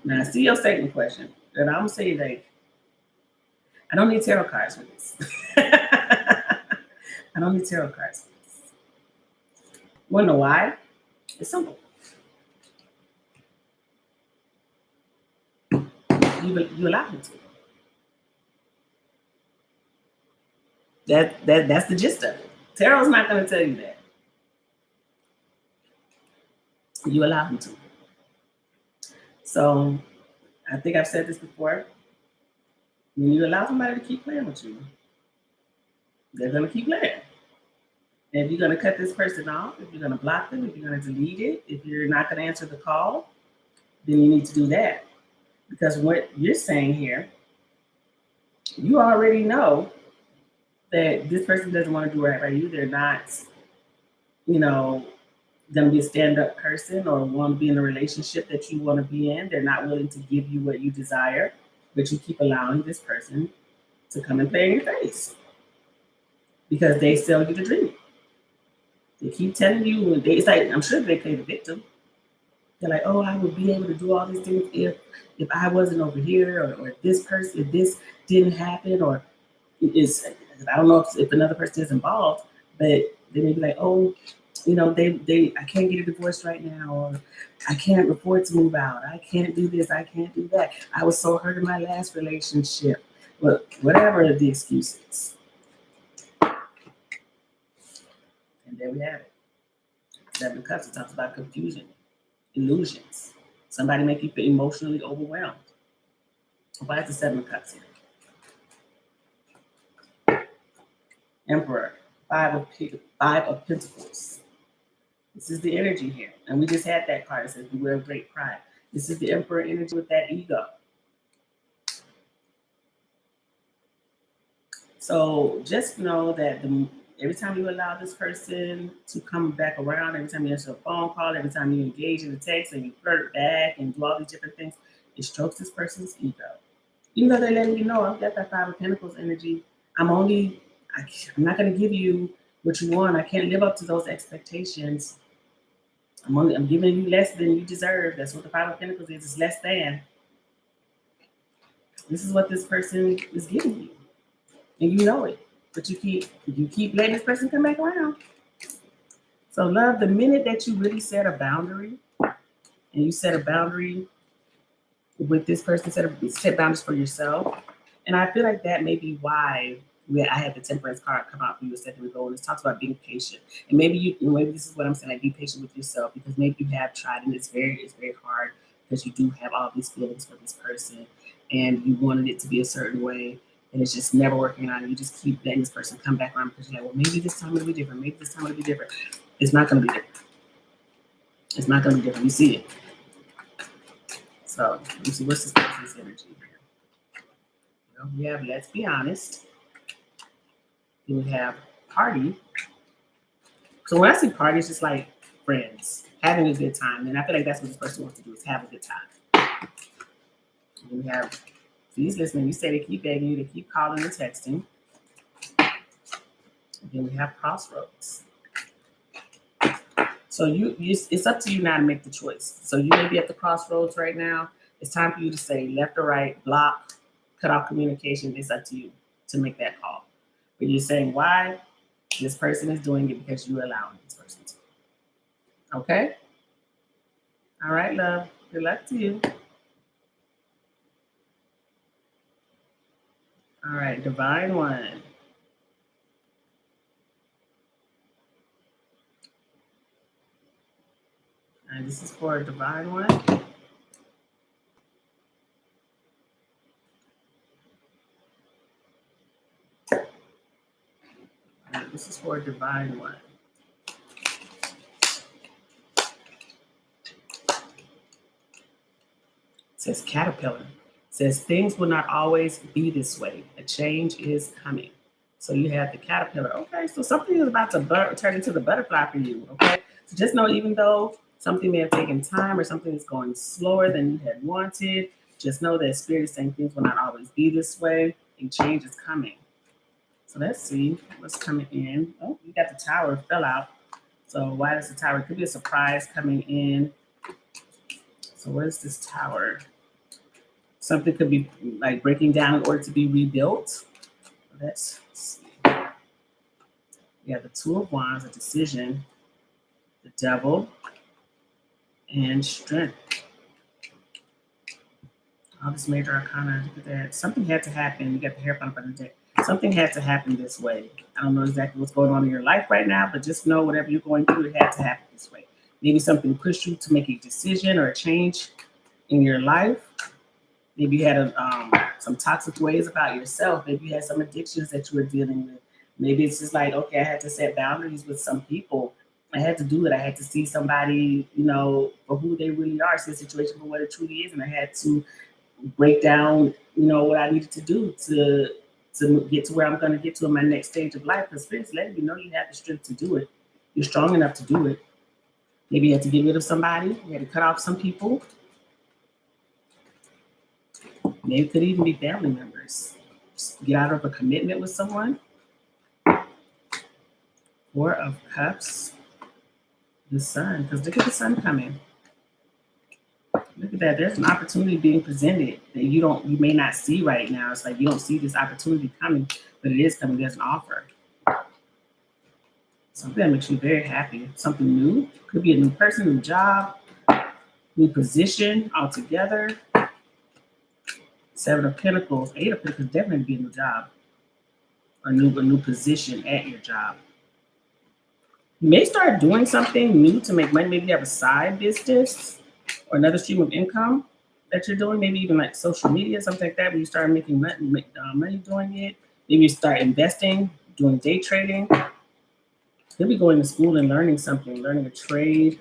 Speaker 1: Now see your second question. And I'm gonna say like, I don't need tarot cards for this. I don't need tarot cards for this. Wanna know why? It's simple. You allow him to. That's the gist of it. Tarot's not gonna tell you that. You allow him to. So I think I've said this before. When you allow somebody to keep playing with you, they're gonna keep playing. And if you're gonna cut this person off, if you're gonna block them, if you're gonna delete it, if you're not gonna answer the call, then you need to do that. Because what you're saying here, you already know that this person doesn't want to do right by you. They're not, going to be a stand-up person or want to be in a relationship that you want to be in. They're not willing to give you what you desire, but you keep allowing this person to come and play in your face because they sell you the dream. They keep telling you, it's like, I'm sure they play the victim. They're like, oh, I would be able to do all these things if I wasn't over here, or this person, if this didn't happen, or I don't know if another person is involved, but they may be like, oh, I can't get a divorce right now, or I can't afford to move out. I can't do this. I can't do that. I was so hurt in my last relationship. But whatever the excuse is. And there we have it. Seven of Cups, it talks about confusion, illusions. Somebody make you feel emotionally overwhelmed. Why is the Seven of Cups here? Emperor, Five of Pentacles. This is the energy here. And we just had that card. It says, beware of great pride. This is the Emperor energy with that ego. So just know that every time you allow this person to come back around, every time you answer a phone call, every time you engage in a text and you flirt back and do all these different things, it strokes this person's ego. Even though they're letting you know, I've got that Five of Pentacles energy. I'm not going to give you what you want. I can't live up to those expectations. I'm giving you less than you deserve. That's what the Five of Pentacles is. It's less than. This is what this person is giving you. And you know it. But you keep letting this person come back around. So love, the minute that you really set a boundary, and you set a boundary with this person, set boundaries for yourself. And I feel like that may be why I had the Temperance card come out for you a second ago, and it talks about being patient. And maybe this is what I'm saying, like be patient with yourself, because maybe you have tried, and it's very hard because you do have all these feelings for this person, and you wanted it to be a certain way, and it's just never working out. And you just keep letting this person come back around because you're like, well, maybe this time it'll be different. Maybe this time it'll be different. It's not going to be different. It's not going to be different. You see it. So let me see, what's this person's energy here? Well, we have let's be honest. Then we have party. So when I see party, it's just like friends having a good time, and I feel like that's what this person wants to do, is have a good time. And then we have, please listening. You say they keep begging you, they keep calling and texting. And then we have crossroads. So it's up to you now to make the choice. So you may be at the crossroads right now. It's time for you to say left or right, block, cut off communication. It's up to you to make that call. But you're saying why this person is doing it because you're allowing this person to. Okay? All right, love. Good luck to you. All right, Divine One. And this is for a Divine One. And this is for a Divine One. It says Caterpillar. It says things will not always be this way. A change is coming. So you have the caterpillar. Okay, so something is about to turn into the butterfly for you. Okay, so just know even though something may have taken time or something is going slower than you had wanted, just know that Spirit is saying things will not always be this way. A change is coming. So let's see what's coming in. Oh, you got the tower fell out. So why does the tower? It could be a surprise coming in. So what is this tower? Something could be like breaking down in order to be rebuilt. Let's see. We have the Two of Wands, a decision, the Devil, and Strength. All this major arcana, look at that. Something had to happen. You got the hair up on the deck. Something had to happen this way. I don't know exactly what's going on in your life right now, but just know whatever you're going through, it had to happen this way. Maybe something pushed you to make a decision or a change in your life. Maybe you had some toxic ways about yourself. Maybe you had some addictions that you were dealing with. Maybe it's just like, okay, I had to set boundaries with some people. I had to do it. I had to see somebody, for who they really are, see the situation for what it truly is. And I had to break down, what I needed to do to get to where I'm going to get to in my next stage of life. Because Spirit's letting you know you have the strength to do it. You're strong enough to do it. Maybe you had to get rid of somebody. You had to cut off some people. Maybe it could even be family members. Just get out of a commitment with someone. Four of Cups. The Sun. Because look at the sun coming. Look at that. There's an opportunity being presented that you may not see right now. It's like you don't see this opportunity coming, but it is coming. There's an offer. Something that makes you very happy. Something new. Could be a new person, new job, new position altogether. Seven of Pentacles. Eight of Pentacles definitely be a new job. Or a new position at your job. You may start doing something new to make money. Maybe you have a side business or another stream of income that you're doing. Maybe even like social media, something like that, where you start making money doing it. Maybe you start investing, doing day trading. Maybe going to school and learning something, learning a trade,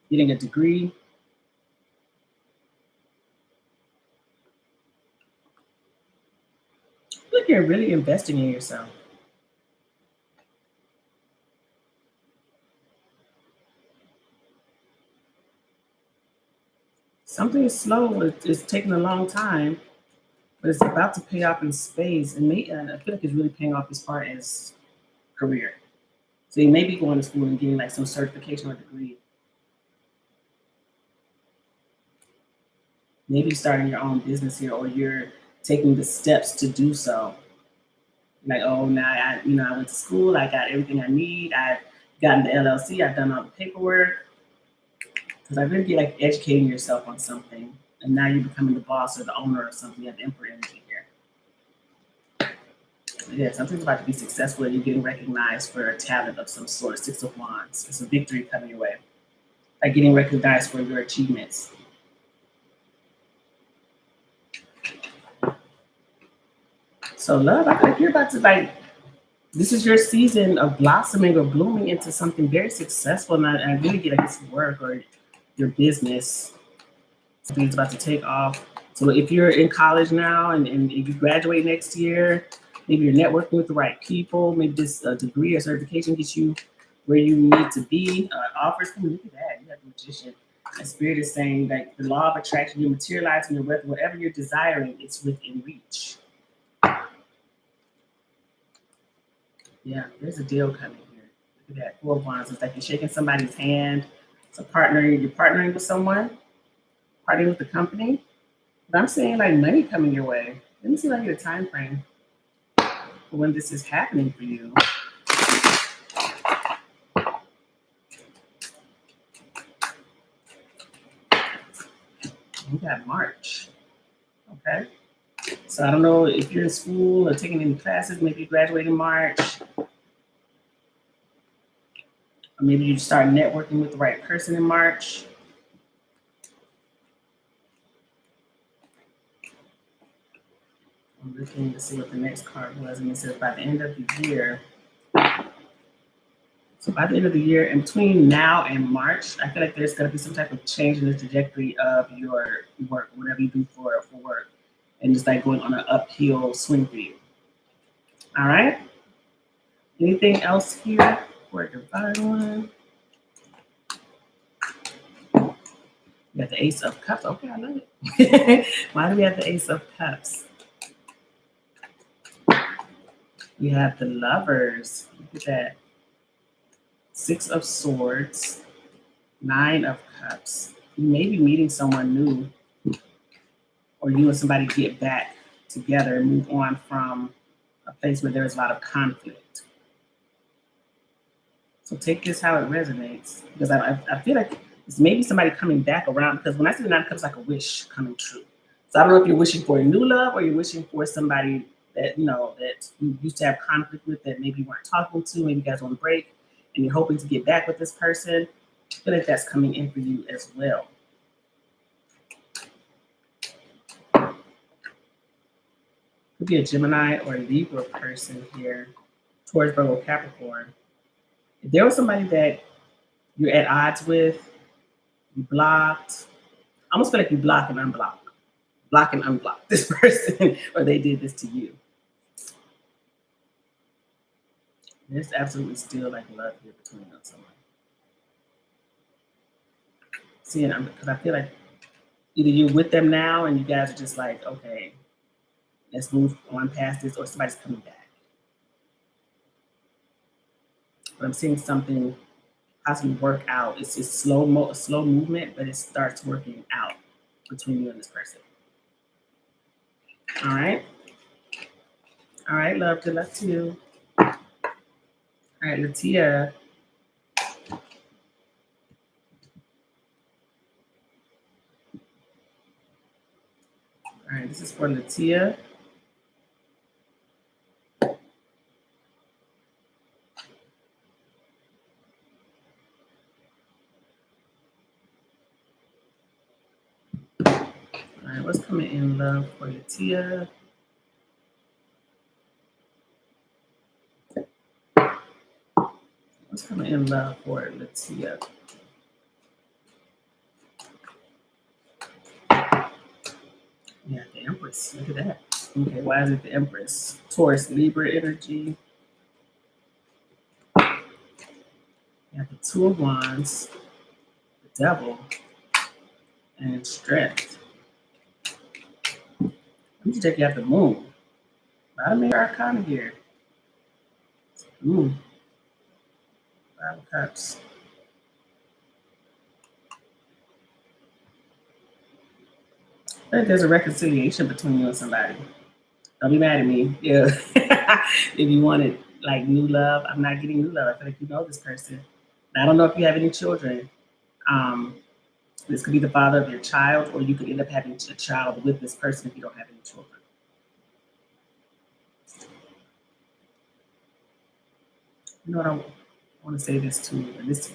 Speaker 1: getting a degree. Look, you're really investing in yourself. Something is slow. It's taking a long time, but it's about to pay off in spades. And I feel like it's really paying off as far as career. So you may be going to school and getting like some certification or degree. Maybe you're starting your own business here, or you're taking the steps to do so. Like, oh, now I went to school. I got everything I need. I've gotten the LLC. I've done all the paperwork. Because I really get like educating yourself on something, and now you're becoming the boss or the owner of something. You have the Emperor energy here. Yeah, something's about to be successful, and you're getting recognized for a talent of some sort. Six of Wands. It's a victory coming your way. Like getting recognized for your achievements. So love, I think you're about to this is your season of blossoming or blooming into something very successful. And I really get like it's work or your business. Something's about to take off. So if you're in college now and if you graduate next year, maybe you're networking with the right people, maybe this degree or certification gets you where you need to be. Offers, look at that, you have the Magician. The Spirit is saying like the law of attraction, you're materializing your wealth, whatever you're desiring, it's within reach. Yeah, there's a deal coming here. Look at that, 4 of Wands. It's like you're shaking somebody's hand. So you're partnering with someone, partnering with the company. But I'm seeing like money coming your way. Let me see if I get a time frame for when this is happening for you. We got March. Okay. So I don't know if you're in school or taking any classes, maybe you graduate in March. Or maybe you start networking with the right person in March. I'm looking to see what the next card was, and it says by the end of the year. So by the end of the year, in between now and March, I feel like there's going to be some type of change in the trajectory of your work, whatever you do for work, and just like going on an uphill swing for you. All right. Anything else here for a divine one? We got the Ace of Cups. Okay, I love it. Why do we have the Ace of Cups? We have the Lovers. Look at that. 6 of Swords. 9 of Cups. You may be meeting someone new, or you and somebody get back together and move on from a place where there's a lot of conflict. So take this how it resonates, because I feel like it's maybe somebody coming back around, because when I see the 9 of Cups, like a wish coming true. So I don't know if you're wishing for a new love or you're wishing for somebody that that you used to have conflict with, that maybe you weren't talking to, maybe you guys on break and you're hoping to get back with this person. I feel like that's coming in for you as well. Could be a Gemini or a Libra person here, Taurus, Virgo, Capricorn. If there was somebody that you're at odds with, you blocked, I almost feel like you block and unblock this person, or they did this to you. There's absolutely still like love here between you and someone. Seeing, because I feel like either you're with them now and you guys are just like, okay, let's move on past this, or somebody's coming back. But I'm seeing something possibly work out. It's just slow movement, but it starts working out between you and this person. All right. All right, love. Good luck to you. All right, Latia. All right, this is for Latia. All right, what's coming in love for Latia? What's coming in love for Latia? Yeah, the Empress. Look at that. Okay, why is it the Empress? Taurus, Libra energy. You have the 2 of Wands, the Devil, and Strength. Let me check you out the Moon. Bottom of your Arcana here. Moon. 5 of Cups. I think there's a reconciliation between you and somebody. Don't be mad at me. Yeah. If you wanted like new love, I'm not getting new love. I feel like you know this person. I don't know if you have any children. This could be the father of your child, or you could end up having a child with this person if you don't have any children. You know what, I want to say this too, and this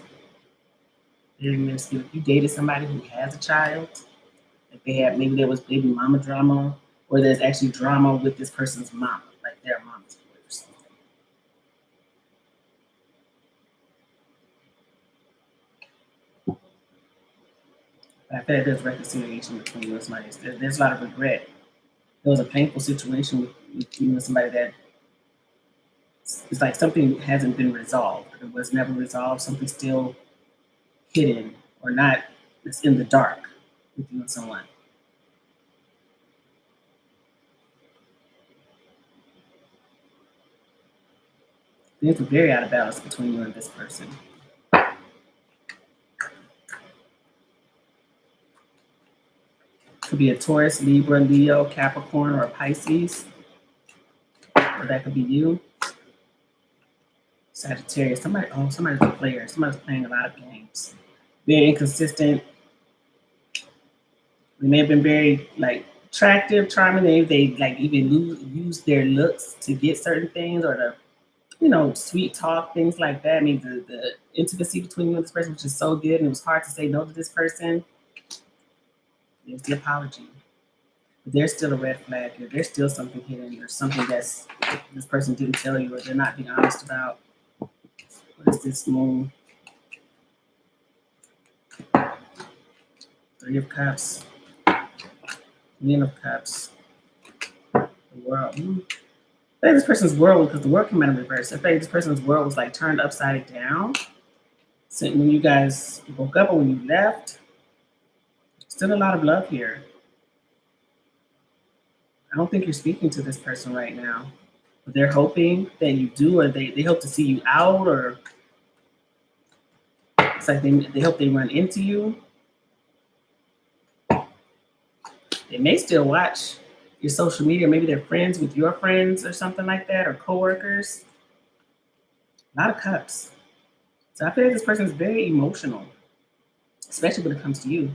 Speaker 1: very minuscule. If you dated somebody who has a child, like maybe there was baby mama drama, or there's actually drama with this person's mama, like their mama's boy or something. I feel like there's reconciliation between you and somebody. There's a lot of regret. There was a painful situation with you and somebody that it's like something hasn't been resolved. It was never resolved. Something still hidden or not. It's in the dark with you and someone. Things are very out of balance between you and this person. Could be a Taurus, Libra, Leo, Capricorn, or a Pisces. Or that could be you. Sagittarius. Somebody's a player. Somebody's playing a lot of games. Being inconsistent. They may have been very attractive, charming. They like even use their looks to get certain things, or sweet talk, things like that. I mean, the intimacy between you and this person, which is so good, and it was hard to say no to this person. There's the apology. But there's still a red flag here. There's still something hidden. There's something that's this person didn't tell you, or they're not being honest about. What is this moon? 3 of Cups. Queen of Cups. The World. I think this person's world, because the world came out in reverse. I think this person's world was like turned upside down. So when you guys woke up or when you left, still a lot of love here. I don't think you're speaking to this person right now. But they're hoping that you do, or they hope to see you out, or it's like they hope they run into you. They may still watch your social media. Maybe they're friends with your friends or something like that, or coworkers. A lot of cups. So I feel like this person is very emotional, especially when it comes to you.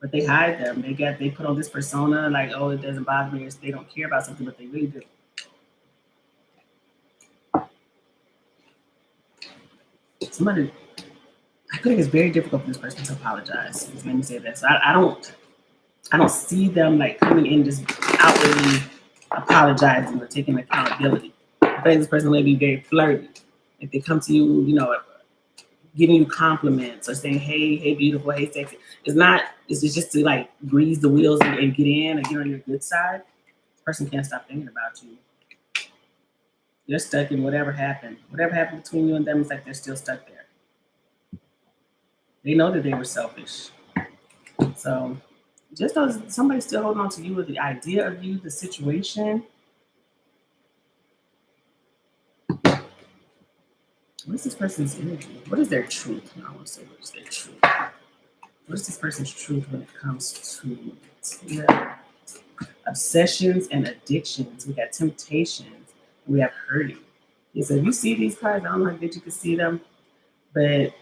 Speaker 1: But they hide them. They put on this persona like, oh, it doesn't bother me, or they don't care about something, but they really do. Somebody, I feel like it's very difficult for this person to apologize. Just let me say that. So I don't see them like coming in just outwardly apologizing or taking accountability. I think this person may be very flirty. If they come to you, giving you compliments or saying, hey, beautiful, hey, sexy. It's just to like grease the wheels and get in or get on your good side. This person can't stop thinking about you. They're stuck in whatever happened. Whatever happened between you and them, it's like they're still stuck there. They know that they were selfish. So just know somebody's still holding on to you, or the idea of you, the situation. What is this person's energy? What is their truth? No, I want to say, what is their truth? What is this person's truth when it comes to obsessions and addictions? We got temptations. We have hurting. Yeah, so if you see these cards, I don't know how good you can see them, but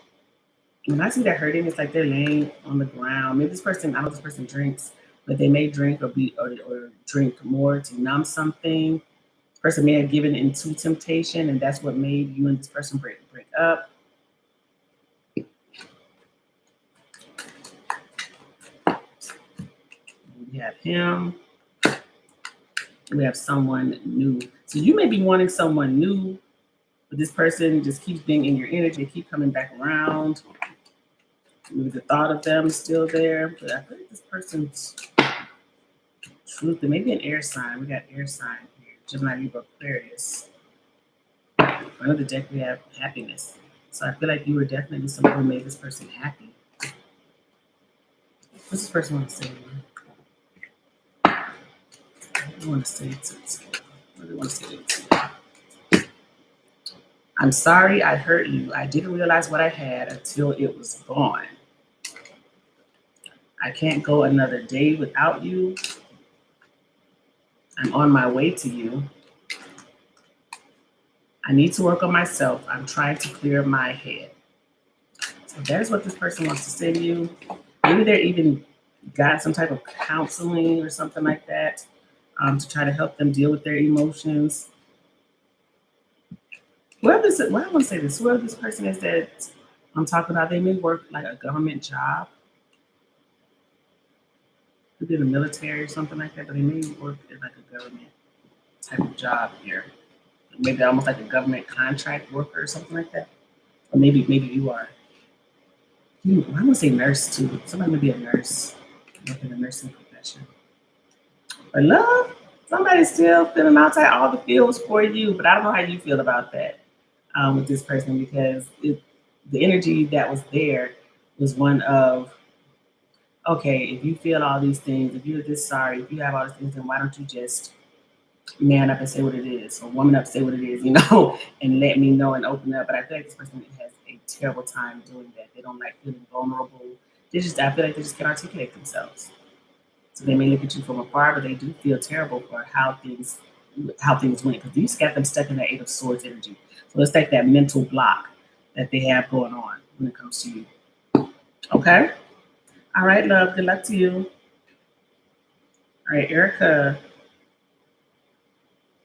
Speaker 1: when I see that hurting, it's like they're laying on the ground. Maybe this person, I know this person drinks, but they may drink or drink more to numb something. This person may have given into temptation, and that's what made you and this person break up. We have him. We have someone new. So you may be wanting someone new, but this person just keeps being in your energy, keep coming back around. Maybe the thought of them is still there, but I feel like this person's truth, there may be an air sign. We got air sign here. Gemini, Libra, Aquarius. Under the deck, we have happiness. So I feel like you were definitely someone who made this person happy. What's this person want to say? What do they want to say what do they want to say to you? I'm sorry I hurt you. I didn't realize what I had until it was gone. I can't go another day without you. I'm on my way to you. I need to work on myself. I'm trying to clear my head. So that is what this person wants to say to you. Maybe they're even got some type of counseling or something like that to try to help them deal with their emotions. Why I want to say this, whoever this person is that I'm talking about, they may work like a government job. Could be in the military or something like that, but they may work at like a government type of job here. Maybe almost like a government contract worker or something like that. Or maybe you are. I'm gonna say nurse too. Somebody may be a nurse, working in the nursing profession. But love, somebody's still feeling outside all the feels for you, but I don't know how you feel about that with this person, because the energy that was there was one of, okay, if you feel all these things, if you're this sorry, if you have all these things, then why don't you just man up and say what it is, or woman up, say what it is, you know, and let me know and open up. But I feel like this person has a terrible time doing that. They don't like feeling vulnerable. I feel like they just can't articulate themselves. So they may look at you from afar, but they do feel terrible for how things went. Because you just got them stuck in that Eight of Swords energy. So it's like that mental block that they have going on when it comes to you. Okay? All right, love. Good luck to you. All right, Erica.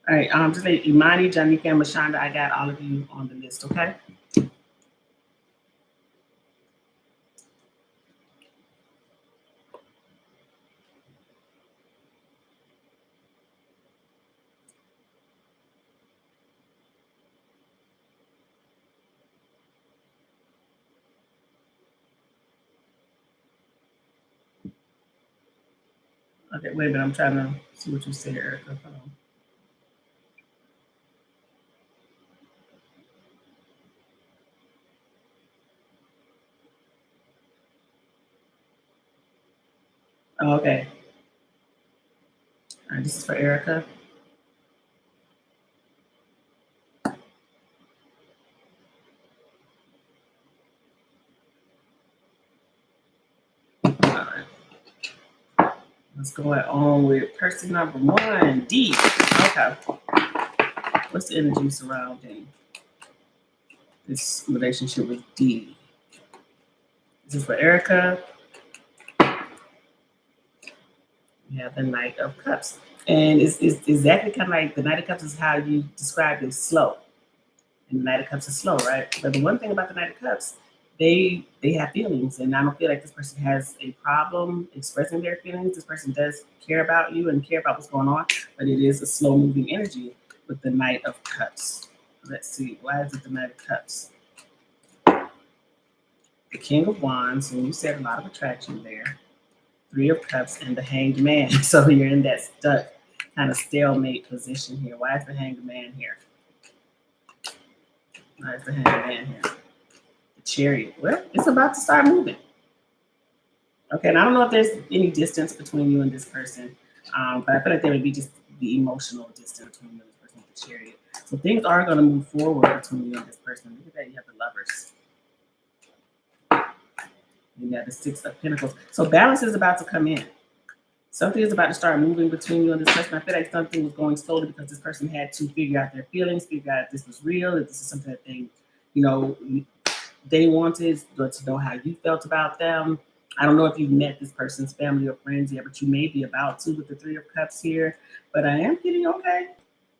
Speaker 1: All right, just like Imani, Janika, and Mashonda, I got all of you on the list, okay? Okay, wait a minute. I'm trying to see what you say, Erica. Hold on. Oh, okay. All right, this is for Erica. All right. What's going on with person number one, D? Okay. What's the energy surrounding this relationship with D? This is for Erica. We have the Knight of Cups. And it's exactly kind of like the Knight of Cups is how you described it, slow. And the Knight of Cups is slow, right? But the one thing about the Knight of Cups, they have feelings, and I don't feel like this person has a problem expressing their feelings. This person does care about you and care about what's going on, but it is a slow moving energy with the Knight of Cups. Let's see, why is it the Knight of Cups? The King of Wands, and you said a lot of attraction there. Three of Cups and the Hanged Man. So you're in that stuck kind of stalemate position here. Why is the Hanged Man here? Why is the Hanged Man here? The Chariot. Well, it's about to start moving. Okay, and I don't know if there's any distance between you and this person, but I feel like there would be just the emotional distance between you and this person with the Chariot. So things are going to move forward between you and this person. Look at that, you have the Lovers. You have the Six of Pentacles. So balance is about to come in. Something is about to start moving between you and this person. I feel like something was going slowly because this person had to figure out their feelings, figure out if this was real, if this is something that they, you know, they wanted, but to know how you felt about them. I don't know if you've met this person's family or friends yet, but you may be about to with the Three of Cups here. But I am feeling okay.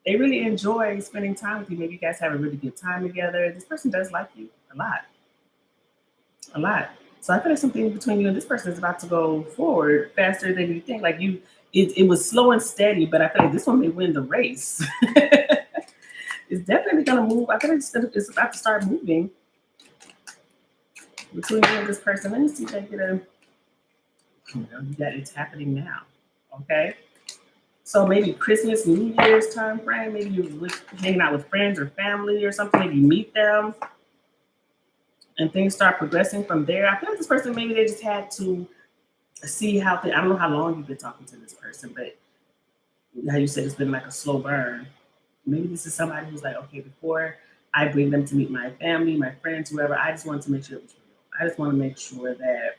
Speaker 1: They really enjoy spending time with you. Maybe you guys have a really good time together. This person does like you a lot. A lot. So I feel like something between you and this person is about to go forward faster than you think. Like it was slow and steady, but I feel like this one may win the race. It's definitely gonna move. I feel like it's about to start moving between you and this person. Let me see if I get a. You got it's happening now. Okay. So maybe Christmas, New Year's time frame. Maybe you're hanging out with friends or family or something. Maybe you meet them and things start progressing from there. I feel like this person, maybe they just had to see how I don't know how long you've been talking to this person, but how you said it's been like a slow burn. Maybe this is somebody who's like, okay, before I bring them to meet my family, my friends, whoever, I just want to make sure it was real. I just want to make sure that,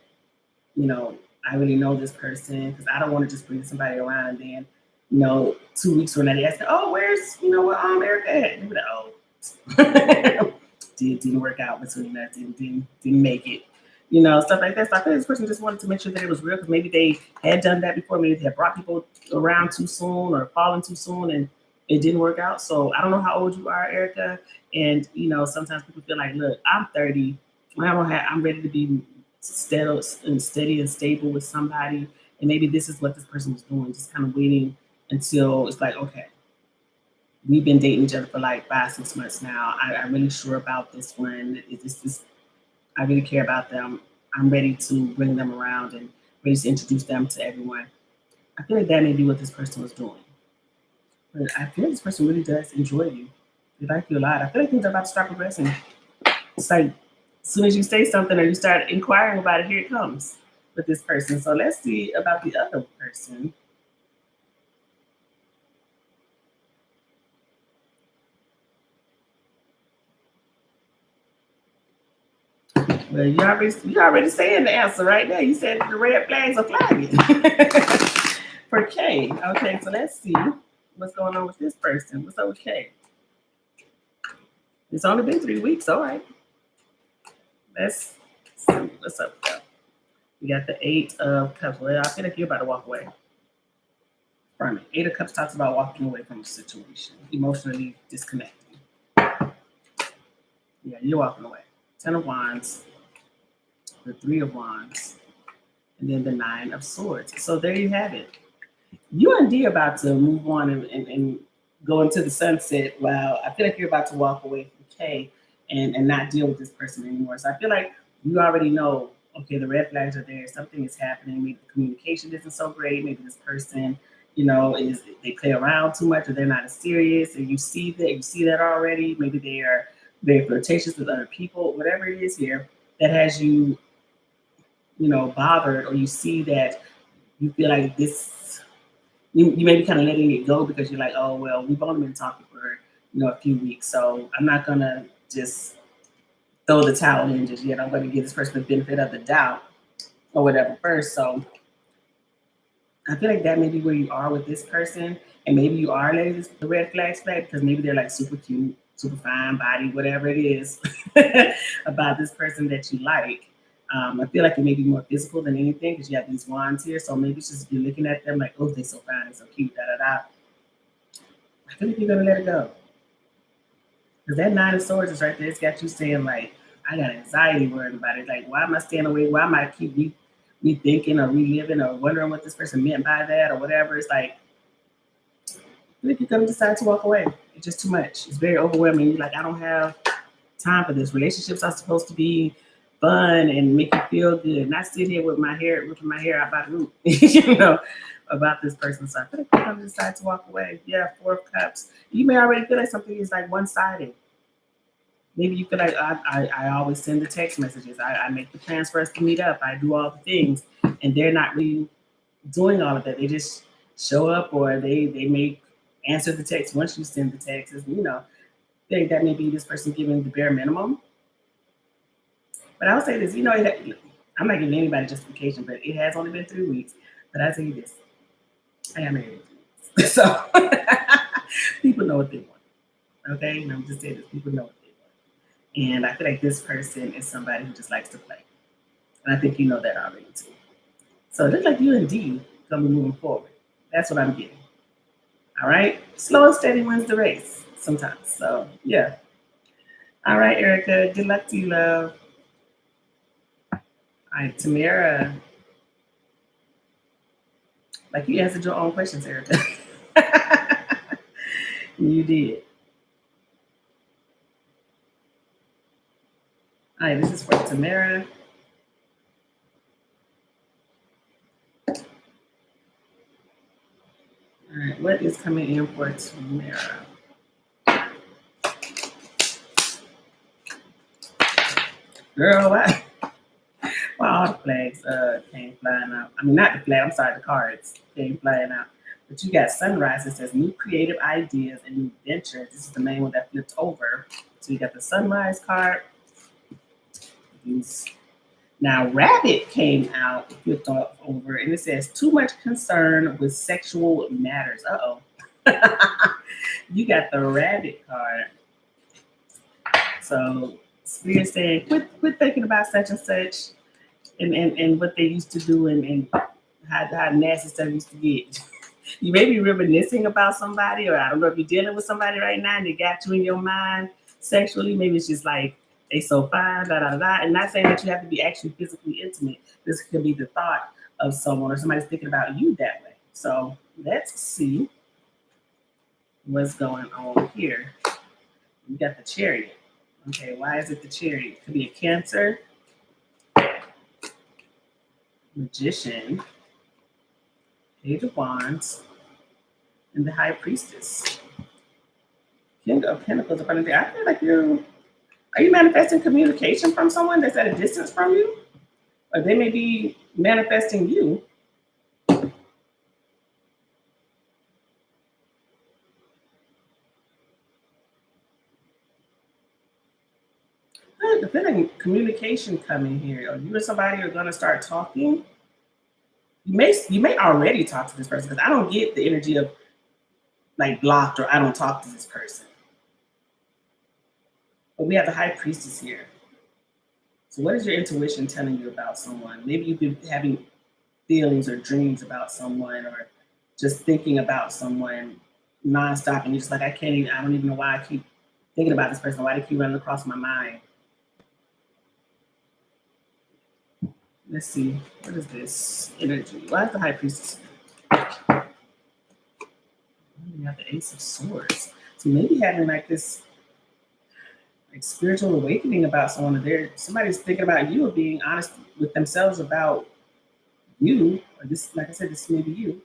Speaker 1: you know, I really know this person, because I don't want to just bring somebody around and then, 2 weeks from now they ask, oh, where's, what Erica at? And be like, oh, didn't work out between us, didn't make it, stuff like that. So I think this person just wanted to make sure that it was real, because maybe they had done that before. Maybe they had brought people around too soon or fallen too soon and it didn't work out. So I don't know how old you are, Erica. And, sometimes people feel like, look, I'm 30. I'm ready to be steady and stable with somebody. And maybe this is what this person was doing, just kind of waiting until it's like, okay, we've been dating each other for like 5-6 months now. I'm really sure about this one. I really care about them. I'm ready to bring them around and ready to introduce them to everyone. I feel like that may be what this person was doing. But I feel like this person really does enjoy you. They like you a lot. I feel like things are about to start progressing. It's like as soon as you say something or you start inquiring about it, here it comes with this person. So let's see about the other person. Well, you already saying the answer right there. You said the red flags are flagging. For K. Okay, so let's see what's going on with this person. What's up with K? It's only been 3 weeks. All right. Let's see what's up with that. We got the Eight of Cups. Well, I feel like you're about to walk away from it. Eight of Cups talks about walking away from a situation, emotionally disconnecting. Yeah, you're walking away. Ten of Wands, the Three of Wands, and then the Nine of Swords. So there you have it. You and D are about to move on and go into the sunset. Wow, I feel like you're about to walk away from K and not deal with this person anymore. So I feel like you already know, okay, the red flags are there. Something is happening. Maybe the communication isn't so great. Maybe this person, is they play around too much or they're not as serious. And you see that already. Maybe they are very flirtatious with other people. Whatever it is here that has you, bothered, or you see that you feel like this you may be kind of letting it go because you're like, oh well, we've only been talking for a few weeks, so I'm not gonna just throw the towel in just yet. I'm gonna give this person the benefit of the doubt or whatever first. So I feel like that may be where you are with this person, and maybe you are letting the red flags flag because maybe they're like super cute, super fine body, whatever it is about this person that you like. I feel like it may be more physical than anything because you have these wands here. So maybe it's just you're looking at them like, oh, they're so fine, they're so cute, da da da. I feel like you're gonna let it go because that Nine of Swords is right there. It's got you saying like, I got anxiety worrying about it. Like, why am I staying away? Why am I keep rethinking or reliving or wondering what this person meant by that or whatever? It's like, I think you're gonna decide to walk away. It's just too much. It's very overwhelming. You're like, I don't have time for this. Relationships are supposed to be fun and make you feel good. Not sit here with my hair, ripping my hair out by the root, about this person. So I feel like you're gonna decide to walk away. Yeah, Four of Cups. You may already feel like something is like one-sided. Maybe you feel like I always send the text messages. I make the plans for us to meet up. I do all the things, and they're not really doing all of that. They just show up, or they may answer the text once you send the text. Think that may be this person giving the bare minimum. But I would say this, I'm not giving anybody justification, but it has only been 3 weeks. But I tell you this, I got married in 3 weeks. So people know what they want. Okay? And I'm just saying this, people know what they want. And I feel like this person is somebody who just likes to play. And I think you know that already too. So it looks like you and D gonna be moving forward. That's what I'm getting. All right? Slow and steady wins the race sometimes. So yeah. All right, Erica. Good luck to you, love. All right, Tamara. Like you answered your own questions, Erica. You did. All right, this is for Tamara. All right, what is coming in for Tamara? Girl, why all the flags came flying out? I mean, not the flag, I'm sorry, the cards came flying out. But you got Sunrise that says new creative ideas and new ventures. This is the main one that flipped over. So you got the Sunrise card. Now, Rabbit came out, flipped over, and it says too much concern with sexual matters. Uh-oh. You got the Rabbit card. So Spirit saying, quit thinking about such and such and what they used to do and how nasty stuff used to get. You may be reminiscing about somebody, or I don't know if you're dealing with somebody right now and they got you in your mind sexually. Maybe it's just like they so fine, da da da. And not saying that you have to be actually physically intimate. This could be the thought of someone or somebody's thinking about you that way. So let's see what's going on here. We got the Chariot. Okay, why is it the Chariot? It could be a Cancer, Magician, Page of Wands, and the High Priestess. King of Pentacles up under there. I feel like are you manifesting communication from someone that's at a distance from you? Or they may be manifesting you. I feel like communication coming here. Or you and somebody are gonna start talking. You may already talk to this person because I don't get the energy of like blocked or I don't talk to this person. But we have the high priestess here. So what is your intuition telling you about someone? Maybe you've been having feelings or dreams about someone or just thinking about someone nonstop and you're just like, I don't even know why I keep thinking about this person, why they keep running across my mind. Let's see, what is this energy? Why is the high priestess? You have the ace of swords. So maybe having like this like spiritual awakening about someone, or somebody's thinking about you or being honest with themselves about you, or this, like I said, this may be you.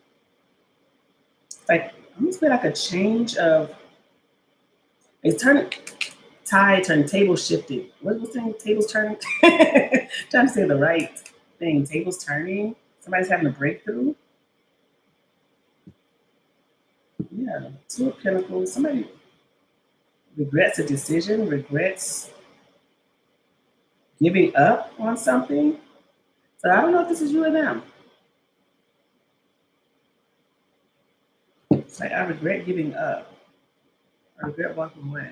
Speaker 1: Like almost feel like a change of it's turning tide, turning table shifted. What was saying? Tables turning. Trying to say the right thing. Tables turning. Somebody's having a breakthrough. Yeah, two of pentacles. Somebody regrets a decision, regrets giving up on something. So I don't know if this is you or them. It's like I regret giving up. I regret walking away.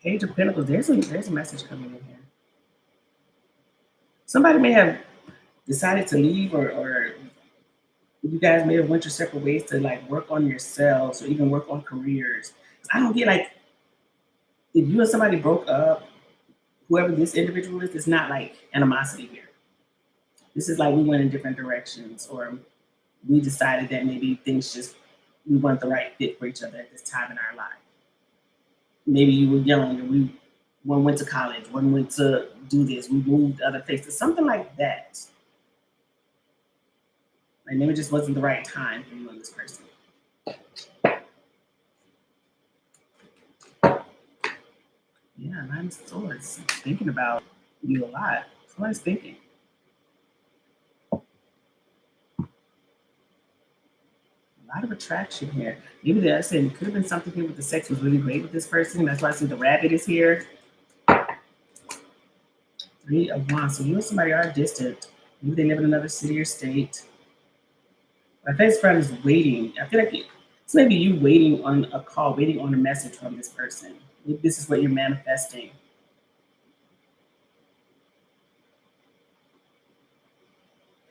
Speaker 1: Page of Pentacles. There's a message coming in here. Somebody may have decided to leave, or you guys may have went your separate ways to like work on yourselves or even work on careers. I don't get like if you and somebody broke up, whoever this individual is, it's not like animosity here. This is like we went in different directions, or we decided that maybe we weren't the right fit for each other at this time in our life. Maybe you were young and one went to college, one went to do this, we moved other places, something like that. Like maybe it just wasn't the right time for you and this person. Yeah, Nine of Swords. Thinking about you a lot. Somebody's thinking. A lot of attraction here. Maybe I said it could have been something here with the sex was really great with this person. That's why I see the rabbit is here. Three of Wands. So you and somebody are distant. Maybe they live in another city or state. My best friend is waiting. I feel like it's maybe you waiting on a call, waiting on a message from this person. Maybe this is what you're manifesting.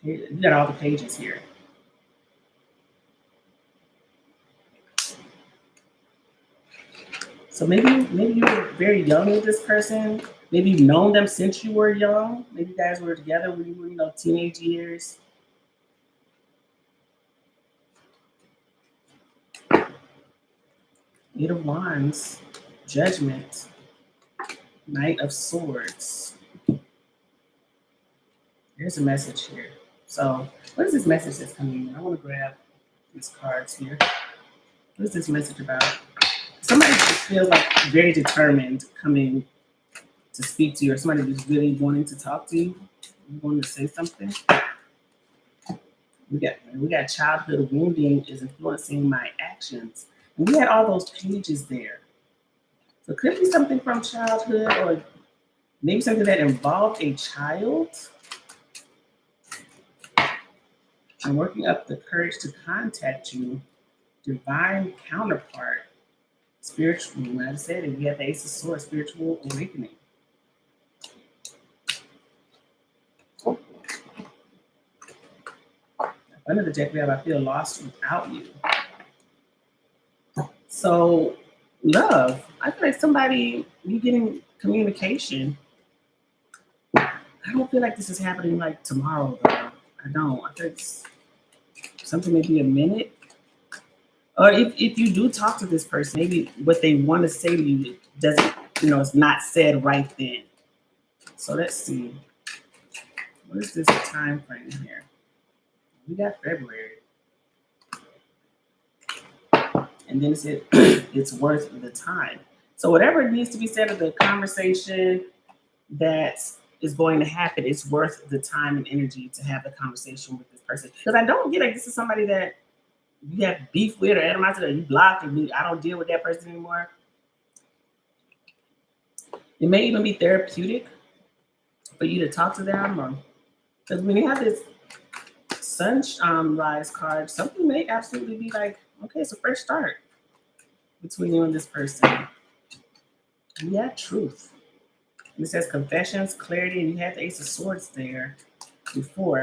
Speaker 1: You got all the pages here. So maybe you were very young with this person. Maybe you've known them since you were young. Maybe you guys were together when you were, teenage years. Eight of Wands, Judgment, Knight of Swords. There's a message here. So what is this message that's coming in? I want to grab these cards here. What is this message about? Somebody just feels like very determined coming to speak to you, or somebody who's really wanting to talk to you, wanting to say something. We got childhood wounding is influencing my actions. And we had all those pages there. So it could be something from childhood, or maybe something that involved a child. I'm working up the courage to contact you, divine counterpart, spiritual. When I said it, we have the Ace of Swords, spiritual awakening. Under the deck, we have I feel lost without you. So, love. I feel like you getting communication. I don't feel like this is happening like tomorrow, though. I don't. I think it's something maybe a minute. Or if you do talk to this person, maybe what they want to say to you doesn't, it's not said right then. So let's see. What is this time frame here? We got February. And then it said it's worth the time. So whatever needs to be said of the conversation that is going to happen, it's worth the time and energy to have the conversation with this person. Because I don't get like this is somebody that you have beef with or animosity, or you blocked, or I don't deal with that person anymore. It may even be therapeutic for you to talk to them, or because when you have this sunrise card, something may absolutely be like, okay, it's a fresh start between you and this person. You have truth. And it says confessions, clarity, and you have the Ace of Swords there before.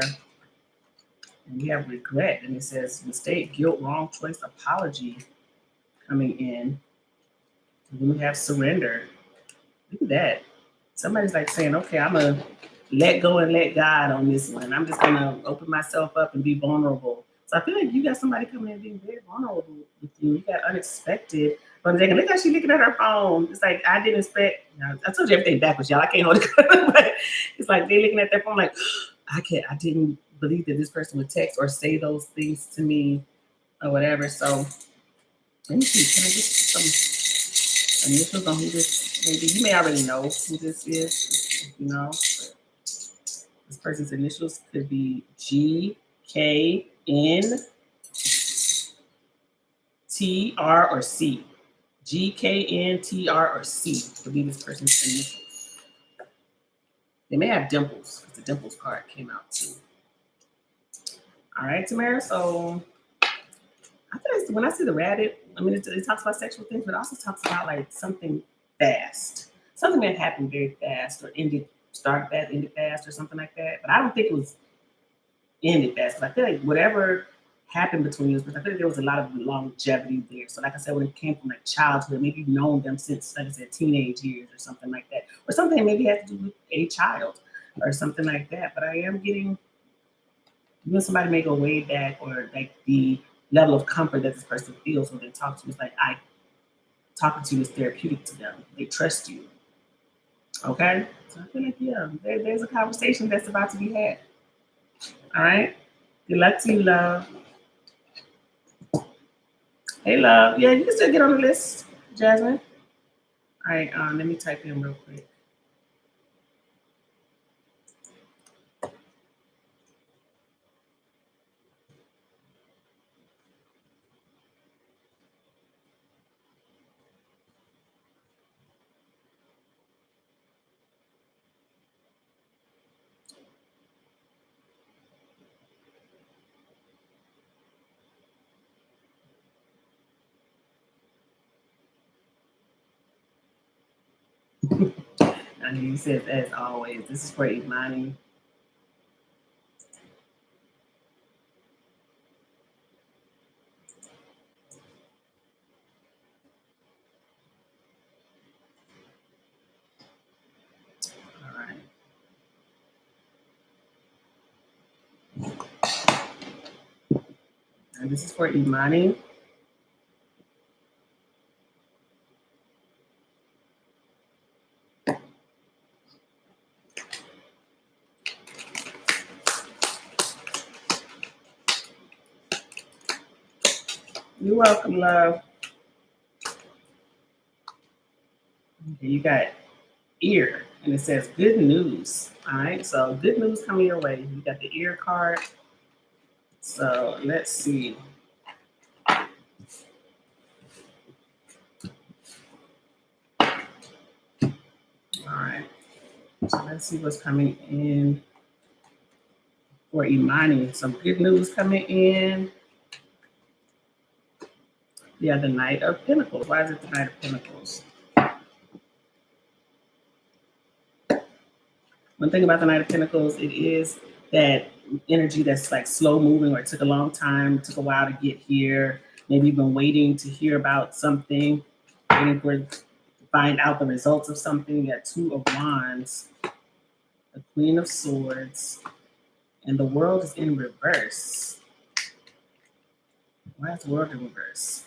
Speaker 1: And you have regret, and it says mistake, guilt, wrong choice, apology coming in. And then we have surrender. Look at that. Somebody's like saying, okay, I'm going to let go and let God on this one. I'm just going to open myself up and be vulnerable. So I feel like you got somebody coming in being very vulnerable with you. You got unexpected. But look how she's looking at her phone. It's like, I didn't expect. I told you everything backwards, y'all. I can't hold it. But it's like they're looking at their phone like, I didn't believe that this person would text or say those things to me or whatever. So let me see. Can I get some initials on who this maybe? You may already know who this is, if you know. This person's initials could be G, K, N, T, R, or C. G, K, N, T, R, or C could be this person's initials. They may have dimples, because the dimples card came out too. All right, Tamara. So I feel like when I see the rabbit, I mean, it talks about sexual things, but it also talks about like something fast, something that happened very fast, or started fast, ended fast, or something like that. But I don't think it was ended fast. I feel like whatever happened between you, because I feel like there was a lot of longevity there. So, like I said, when it came from like childhood, maybe you've known them since, like I said, teenage years or something like that, or something that maybe had to do with a child or something like that. But I am getting, even somebody may go way back, or like the level of comfort that this person feels when they talk to you is like, talking to you is therapeutic to them. They trust you. Okay? So I feel like, yeah, there's a conversation that's about to be had. All right? Good luck to you, love. Hey, love. Yeah, you can still get on the list, Jasmine. All right, let me type in real quick. And he says, as always, this is for Imani. All right. And this is for Imani. You're welcome, love. Okay, you got ear, and it says good news. All right, so good news coming your way. You got the ear card. So let's see. All right, so let's see what's coming in for Imani. Some good news coming in. Yeah, the Knight of Pentacles. Why is it the Knight of Pentacles? One thing about the Knight of Pentacles, it is that energy that's like slow moving, or it took a long time, took a while to get here. Maybe you've been waiting to hear about something, waiting to find out the results of something. You got Two of Wands, the Queen of Swords, and the World is in reverse. Why is the World in reverse?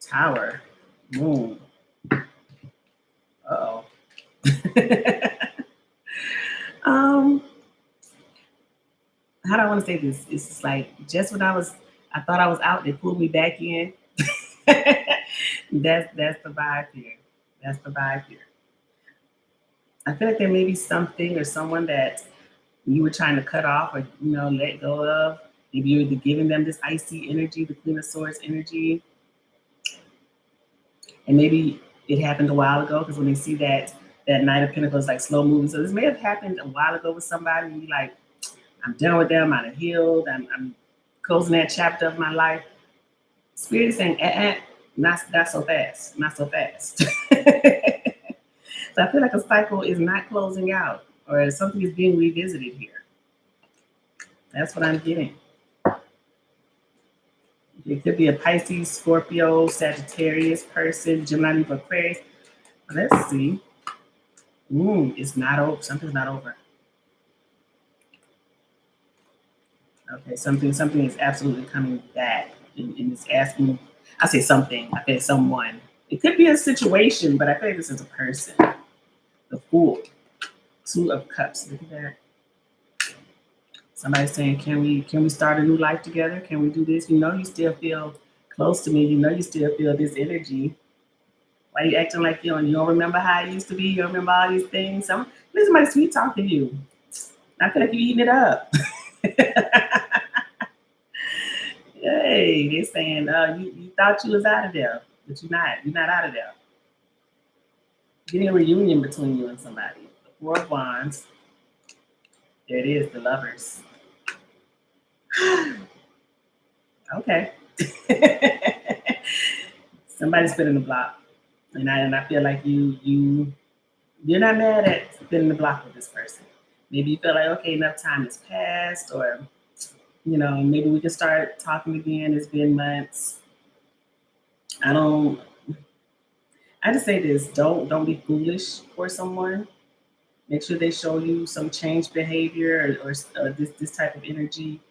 Speaker 1: Tower, Moon. Uh-oh. How do I want to say this? It's just like, just when I thought I was out, they pulled me back in. That's the vibe here. That's the vibe here. I feel like there may be something or someone that you were trying to cut off or, let go of. Maybe you're giving them this icy energy, the Queen of Swords energy. And maybe it happened a while ago, because when they see that Knight of Pentacles, like slow moving. So this may have happened a while ago with somebody, and you're like, I'm done with them, I'm healed, I'm closing that chapter of my life. Spirit is saying, not so fast, not so fast. So I feel like a cycle is not closing out, or something is being revisited here. That's what I'm getting. It could be a Pisces, Scorpio, Sagittarius person, Gemini, Aquarius. Let's see. It's not over. Something's not over. Okay, something is absolutely coming back, and it's asking. I say something. I say someone. It could be a situation, but I feel like this is a person. The Fool, 2 of Cups. Look at that. Somebody's saying, can we start a new life together? Can we do this? You still feel close to me. You still feel this energy. Why are you acting like you don't remember how it used to be? You don't remember all these things? Somebody sweet talking to you. I feel like you're eating it up. Hey, they're saying, you thought you was out of there, but you're not. You're not out of there. Getting a reunion between you and somebody. The 4 of Wands. There it is, the Lovers. Okay. Somebody's spinning the block. And I feel like you're not mad at spinning the block with this person. Maybe you feel like, okay, enough time has passed, or maybe we can start talking again. It's been months. I just say this: don't be foolish for someone. Make sure they show you some changed behavior or this type of energy.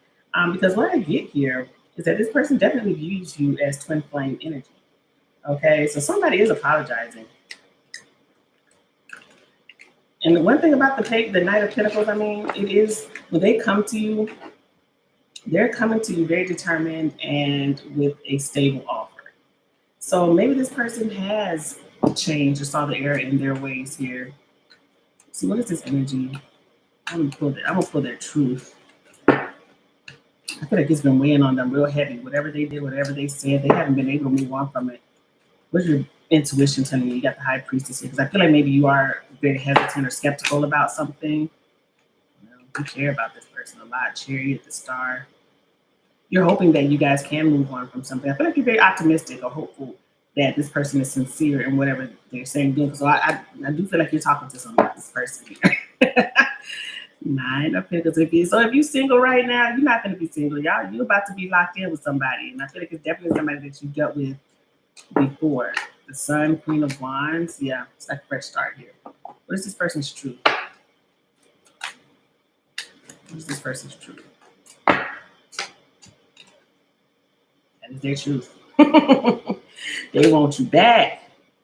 Speaker 1: Because what I get here is that this person definitely views you as twin flame energy. Okay, so somebody is apologizing. And the one thing about the Knight of Pentacles, it is when they come to you, they're coming to you very determined and with a stable offer. So maybe this person has changed or saw the error in their ways here. So what is this energy? I'm gonna pull their truth. I feel like it's been weighing on them real heavy. Whatever they did, whatever they said, they haven't been able to move on from it. What's your intuition telling you? You got the High Priestess here, because I feel like maybe you are very hesitant or skeptical about something. You care about this person a lot. Chariot, the Star. You're hoping that you guys can move on from something. I feel like you're very optimistic or hopeful that this person is sincere in whatever they're saying. So I do feel like you're talking to somebody, this person here. 9 of Pentacles. If you're single right now, you're not going to be single. You're about to be locked in with somebody. And I feel like it's definitely somebody that you dealt with before. The Sun, Queen of Wands. Yeah, it's like a fresh start here. What is this person's truth? What is this person's truth? That is their truth. They want you back.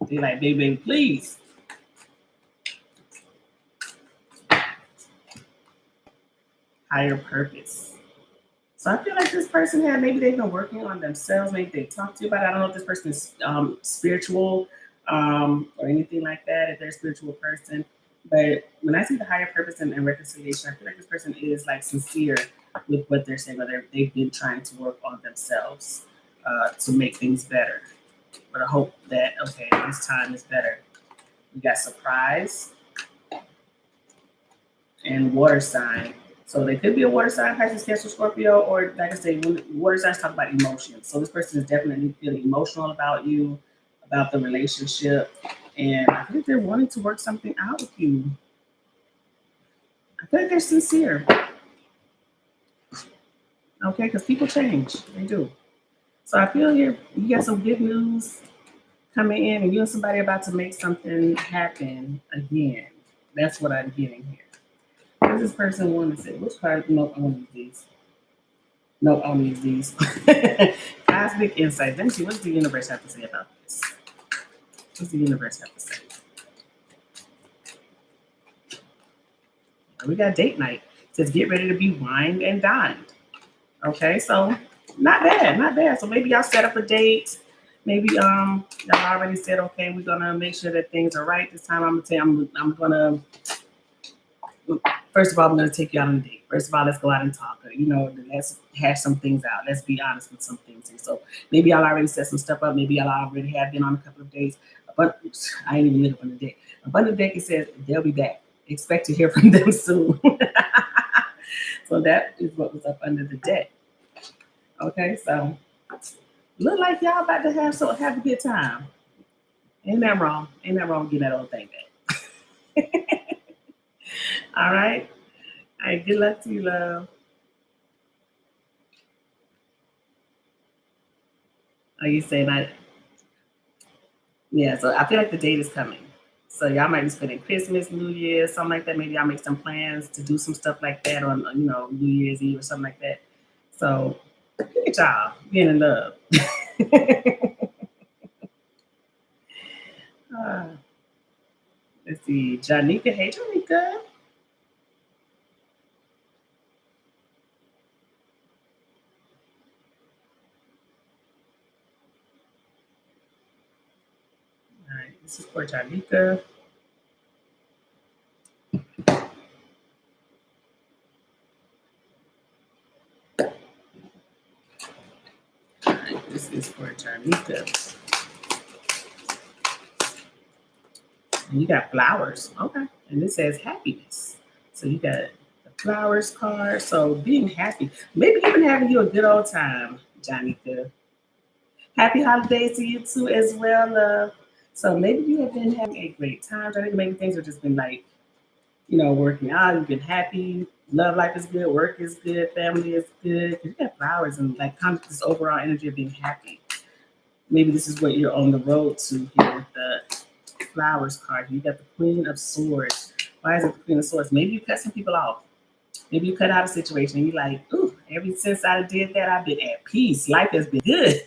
Speaker 1: They're like, baby, please. Higher purpose. So I feel like this person maybe they've been working on themselves. Maybe they talked to you about it. I don't know if this person is spiritual or anything like that, if they're a spiritual person. But when I see the higher purpose and reconciliation, I feel like this person is like sincere with what they're saying, whether they've been trying to work on themselves to make things better. But I hope that, okay, this time is better. We got Surprise and Water Sign. So they could be a water sign, Pisces, Cancer, Scorpio, or like I say, water signs talk about emotions. So this person is definitely feeling emotional about you, about the relationship, and I think they're wanting to work something out with you. I think they're sincere. Okay, because people change, they do. So I feel here you got some good news coming in, and you and somebody about to make something happen again. That's what I'm getting here. What does this person want to say? Which card? Nope, I want to use these. Nope, I want to use these. Cosmic Insight. Let me see, what does the universe have to say about this? What does the universe have to say? We got date night. It says get ready to be wined and dined. Okay, so not bad, not bad. So maybe y'all set up a date. Maybe y'all already said, okay, we're gonna make sure that things are right this time. I'm gonna First of all, I'm going to take you out on a date. First of all, let's go out and talk. Let's hash some things out. Let's be honest with some things here. So maybe y'all already set some stuff up. Maybe y'all already have been on a couple of dates. But I ain't even looking for the date. But the date, it says they'll be back. Expect to hear from them soon. So that is what was up under the deck. Okay, so look like y'all about to have a good time. Ain't that wrong? Ain't that wrong getting that old thing back? All right. All right, good luck to you, love. Are you saying that? Yeah, so I feel like the date is coming. So y'all might be spending Christmas, New Year's, something like that. Maybe y'all make some plans to do some stuff like that on, New Year's Eve or something like that. So look at y'all being in love. uh, let's see, Janika. Hey, Janika. All right, this is for Janika. All right, this is for Janika. And you got flowers. Okay. And this says happiness. So you got the flowers card. So being happy. Maybe even having you a good old time, Janika. Happy holidays to you too as well, love. So maybe you have been having a great time. Janika. Maybe things have just been like, working out. You've been happy. Love life is good. Work is good. Family is good. You got flowers and like kind of this overall energy of being happy. Maybe this is what you're on the road to here with the flowers card. You got the Queen of Swords. Why is it the Queen of Swords? Maybe you cut some people off. Maybe you cut out a situation and you're like, ooh, ever since I did that, I've been at peace. Life has been good.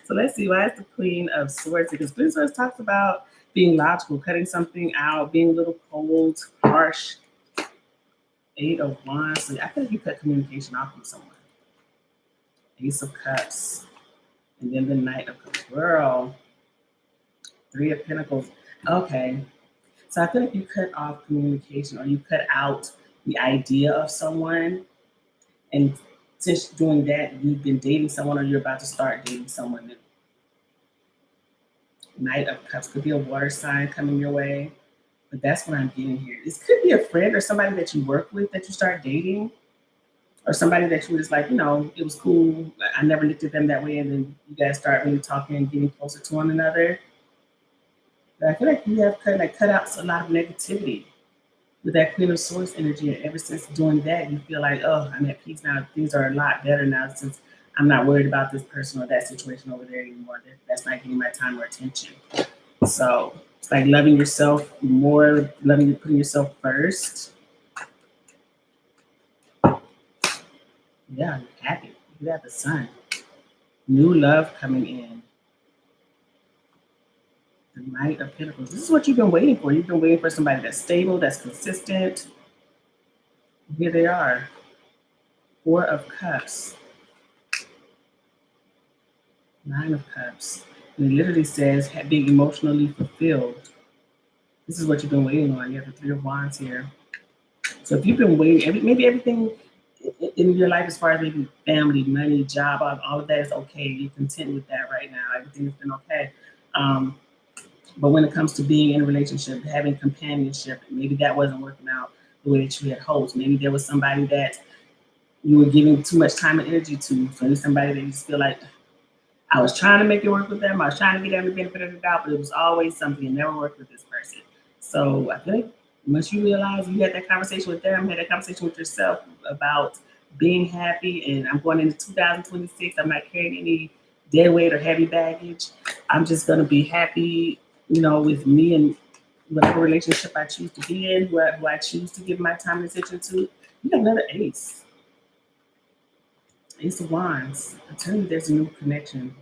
Speaker 1: So let's see, why is the Queen of Swords? Because Queen of Swords talks about being logical, cutting something out, being a little cold, harsh. Eight of Wands. So I feel like you cut communication off from someone. Ace of Cups. And then the Knight of Cups. Girl. Three of Pentacles. Okay. So I feel like you cut off communication or you cut out the idea of someone. And since doing that, you've been dating someone or you're about to start dating someone new. Knight of Cups could be a water sign coming your way. But that's what I'm getting here. This could be a friend or somebody that you work with that you start dating. Or somebody that you were just like, it was cool. I never looked at them that way. And then you guys start really talking and getting closer to one another. But I feel like you have cut out a lot of negativity with that Queen of Swords energy. And ever since doing that, you feel like, oh, I'm at peace now. Things are a lot better now since I'm not worried about this person or that situation over there anymore. That's not getting my time or attention. So it's like loving yourself more, putting yourself first. Yeah, I'm happy. You got the Sun. New love coming in. The Knight of Pentacles. This is what you've been waiting for. You've been waiting for somebody that's stable, that's consistent. Here they are. Four of Cups. Nine of Cups. And it literally says being emotionally fulfilled. This is what you've been waiting on. You have the Three of Wands here. So if you've been waiting, maybe everything in your life as far as maybe family, money, job, all of that is okay. You're content with that right now. Everything's been okay. But when it comes to being in a relationship, having companionship, maybe that wasn't working out the way that you had hoped. Maybe there was somebody that you were giving too much time and energy to. So somebody that you just feel like, I was trying to make it work with them. I was trying to get them the benefit of the doubt, but it was always something that never worked with this person. So I feel like once you realize you had that conversation with them, had that conversation with yourself about being happy, and I'm going into 2026, I'm not carrying any dead weight or heavy baggage. I'm just going to be happy, with me and whatever relationship I choose to be in, who I choose to give my time and attention to. You got another Ace. Ace of Wands. I'm telling you, there's a new connection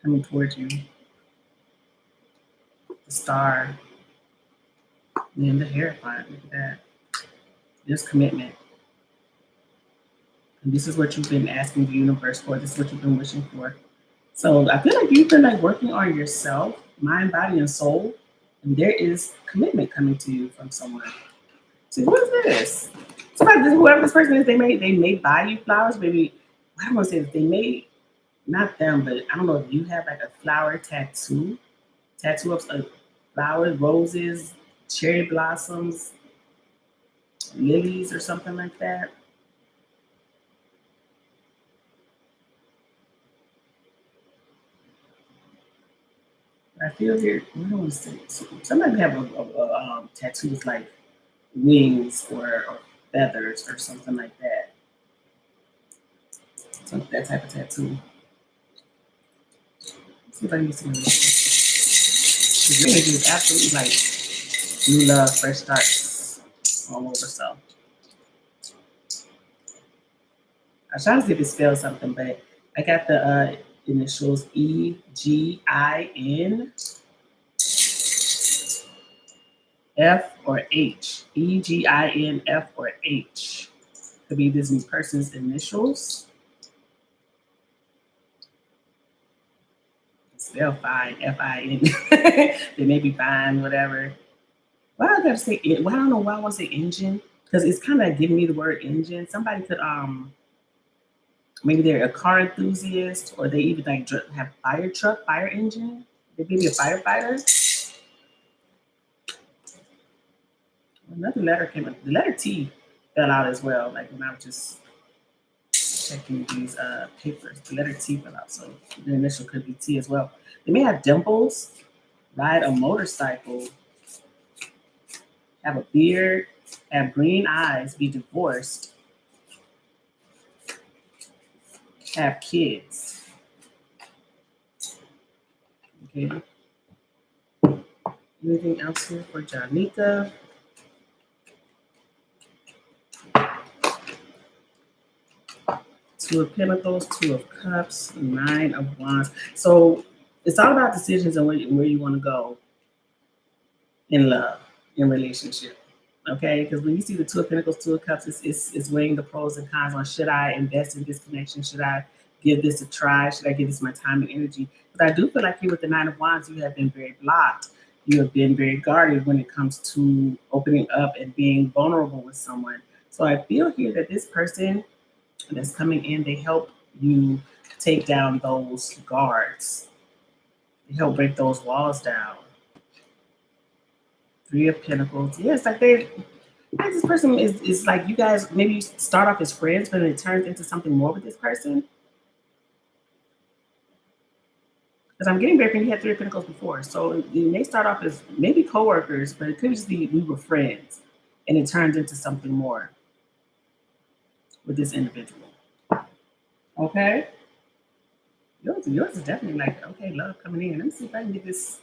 Speaker 1: coming towards you. The Star. And the Hierophant. Look at that. There's commitment. And this is what you've been asking the universe for. This is what you've been wishing for. So I feel like you've been working on yourself, mind, body, and soul. And there is commitment coming to you from someone. See, what is this? Somebody, whoever this person is, they may buy you flowers. Maybe I don't want to say this, they may not them, but I don't know if you have like a flower tattoo of flowers, roses, cherry blossoms, lilies, or something like that. I feel here. I don't want to say somebody have a tattoo with like wings or feathers or something like that. So that type of tattoo. See if I can get some. This energy is absolutely like new love, fresh starts all over. So I was trying to see if it spells something, but I got the initials EGINF or H. EGINF or H. Could be this person's initials. Spell fine, FIN. They may be fine, whatever. Why I gotta say it? Well, I don't know why I want to say engine because it's kind of giving me the word engine. Somebody could maybe they're a car enthusiast or they even like have fire truck, fire engine. They may be a firefighter. Another letter came up. The letter T fell out as well. Like when I was just checking these papers, the letter T fell out. So the initial could be T as well. They may have dimples, ride a motorcycle, have a beard, have green eyes, be divorced, have kids. Okay. Anything else here for Janika? Two of Pentacles, Two of Cups, Nine of Wands. So it's all about decisions and where you want to go in love, in relationship. Okay, because when you see the Two of Pentacles, Two of Cups, it's weighing the pros and cons on should I invest in this connection? Should I give this a try? Should I give this my time and energy? But I do feel like here with the Nine of Wands, you have been very blocked. You have been very guarded when it comes to opening up and being vulnerable with someone. So I feel here that this person that's coming in, they help you take down those guards. They help break those walls down. Three of Pentacles. Yeah, it's like this person is like you guys maybe you start off as friends, but it turns into something more with this person. Because I'm getting very you had Three of Pentacles before. So you may start off as maybe coworkers, but it could just be we were friends and it turns into something more with this individual. Okay. Yours is definitely like, okay, love coming in. Let me see if I can get this.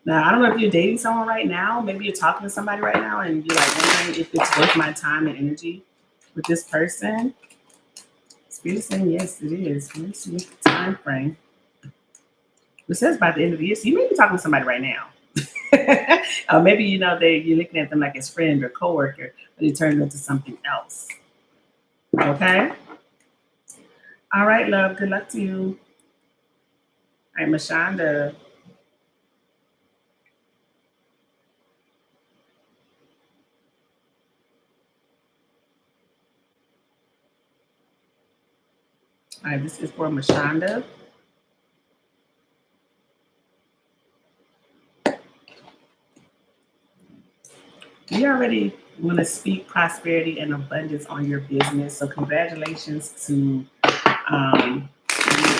Speaker 1: Now, I don't know if you're dating someone right now. Maybe you're talking to somebody right now and you're like wondering if it's worth my time and energy with this person. Spirit is saying yes, it is. Let me see the time frame. It says by the end of the year. So you may be talking to somebody right now. Or maybe you know you're looking at them like as friend or coworker, but it turns into something else. Okay. All right, love. Good luck to you. All right, Mashonda. All right, this is for Mashonda. You already want to speak prosperity and abundance on your business. So congratulations to you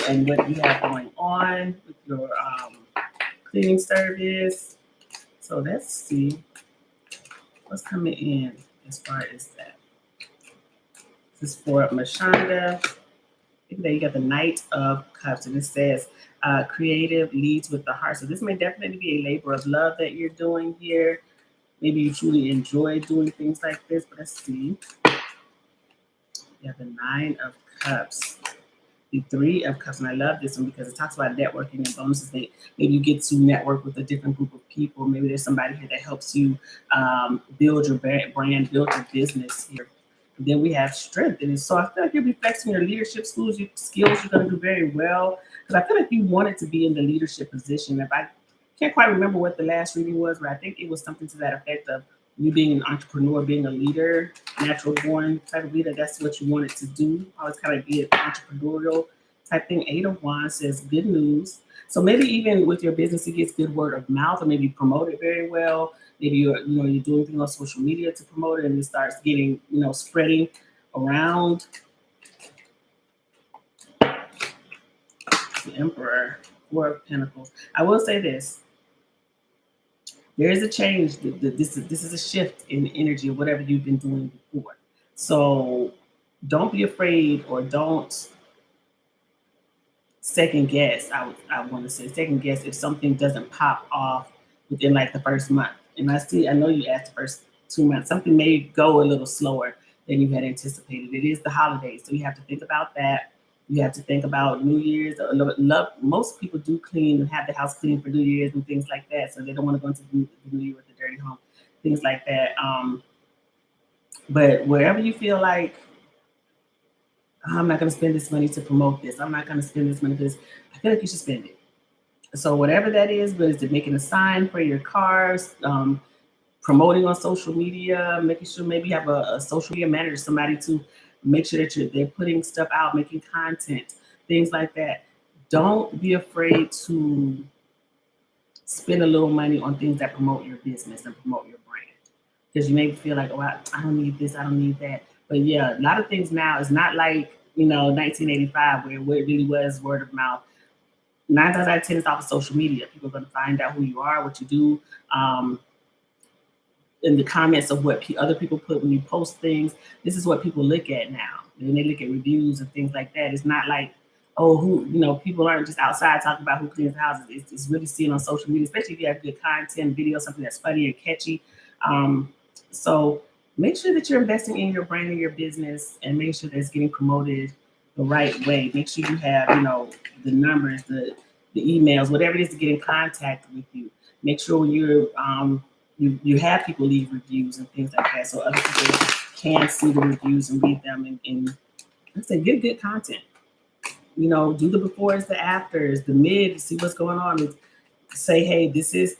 Speaker 1: and what you have going on with your cleaning service. So let's see what's coming in as far as that. This is for Mashonda. You got the Knight of Cups, and it says creative leads with the heart. So this may definitely be a labor of love that you're doing here. Maybe you truly enjoy doing things like this, but let's see. You have the Nine of Cups, the Three of Cups, and I love this one because it talks about networking and bonuses. Maybe you get to network with a different group of people. Maybe there's somebody here that helps you build your brand, build your business here. And then we have strength. And so I feel like you'll be flexing your leadership skills. You're going to do very well. Because I feel like you wanted to be in the leadership position. If I can't quite remember what the last reading was, but I think it was something to that effect of You being an entrepreneur, being a leader, natural born type of leader, that's what you wanted to do. Always kind of be an entrepreneurial type thing. Eight of Wands says good news. So maybe even with your business, it gets good word of mouth, or maybe you promote it very well. Maybe you're doing things on social media to promote it, and it starts getting spreading around. The Emperor, Four of Pentacles. I will say this: there is a change. This is a shift in energy of whatever you've been doing before. So don't be afraid, or don't second guess. I want to say second guess if something doesn't pop off within like the first month. And I know you asked the first 2 months. Something may go a little slower than you had anticipated. It is the holidays, so you have to think about that. You have to think about New Year's. Most people do clean and have the house clean for New Year's and things like that, so they don't want to go into the New Year with a dirty home, things like that. But wherever you feel like, I'm not going to spend this money to promote this, I'm not going to spend this money because I feel like you should spend it. So whatever that is, but is it making a sign for your cars, promoting on social media, making sure maybe you have a social media manager, somebody to make sure that they're putting stuff out, making content, things like that. Don't be afraid to spend a little money on things that promote your business and promote your brand. Because you may feel like, oh, I don't need this, I don't need that. But yeah, a lot of things now is not like 1985 where it really was word of mouth. 9 times out of 10 it's off of social media. People are going to find out who you are, what you do, in the comments of what other people put when you post things. This is what people look at now. When they look at reviews and things like that, it's not like, people aren't just outside talking about who cleans houses. It's really seen on social media, especially if you have good content, video, something that's funny and catchy. So make sure that you're investing in your brand and your business, and make sure that it's getting promoted the right way. Make sure you have, the numbers, the emails, whatever it is to get in contact with you. Make sure when you're you have people leave reviews and things like that, so other people can see the reviews and read them, and let's say get good content. Do the befores, the afters, the mid, see what's going on. And say, hey, this is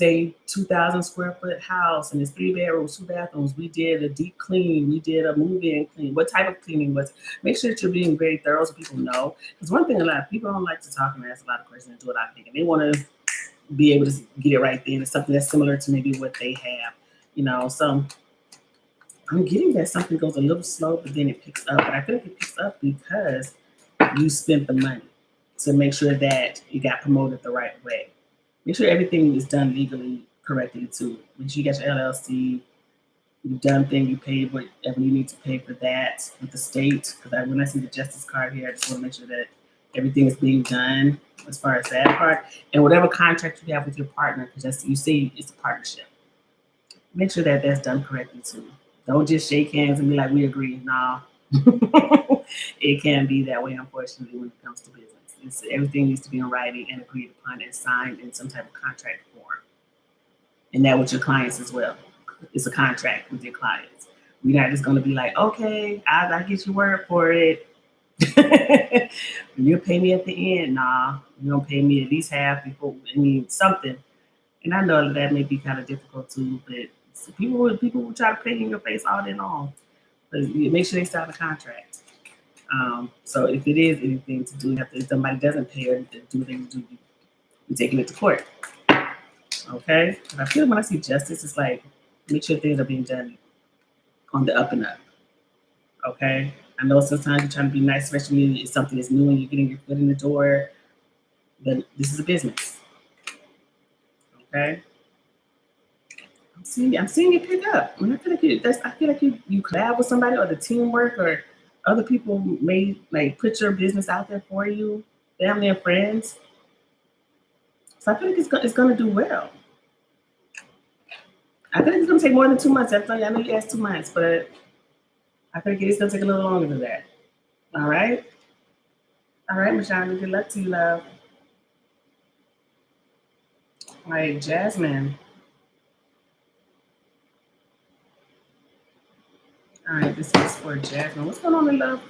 Speaker 1: a 2,000 square foot house, and it's 3 bedrooms, 2 bathrooms. We did a deep clean. We did a move-in clean. What type of cleaning was it? Make sure that you're being very thorough so people know. Because one thing a lot of people don't like to talk and ask a lot of questions and do a lot of thinking. They want to be able to get it right then. It's something that's similar to maybe what they have. So I'm getting that something goes a little slow, but then it picks up. But I feel like it picks up because you spent the money to make sure that it got promoted the right way. Make sure everything is done legally correctly too. Make sure you got your LLC, you've done things, you paid whatever you need to pay for that with the state. Because when I see the justice card here, I just want to make sure that everything is being done as far as that part. And whatever contract you have with your partner, because you say it's a partnership, make sure that that's done correctly too. Don't just shake hands and be like, we agree. Nah. It can be that way, unfortunately, when it comes to business. Everything needs to be in writing and agreed upon and signed in some type of contract form. And that with your clients as well. It's a contract with your clients. We're not just going to be like, okay, I'll get your word for it. You'll pay me at the end. Nah, you're going to pay me at least half before, something. And I know that may be kind of difficult too, but people will try to pay you in your face all day long. But make sure they sign a contract. So if it is anything to do, if somebody doesn't pay or do things to do, you're taking it to court. Okay? But I feel when I see justice, it's like, make sure things are being done on the up and up. Okay? I know sometimes you're trying to be nice, especially if something is new and you're getting your foot in the door, but this is a business. Okay? I'm seeing it pick up. I feel like you collab with somebody, or the teamwork, or other people may like put your business out there for you, family and friends. So I feel like it's going to do well. I think it's going to take more than 2 months. I know you asked 2 months, but I think it's going to take a little longer than that. All right? All right, Michelle, good luck to you, love. All right, Jasmine. All right, this is for Jasmine. What's going on in love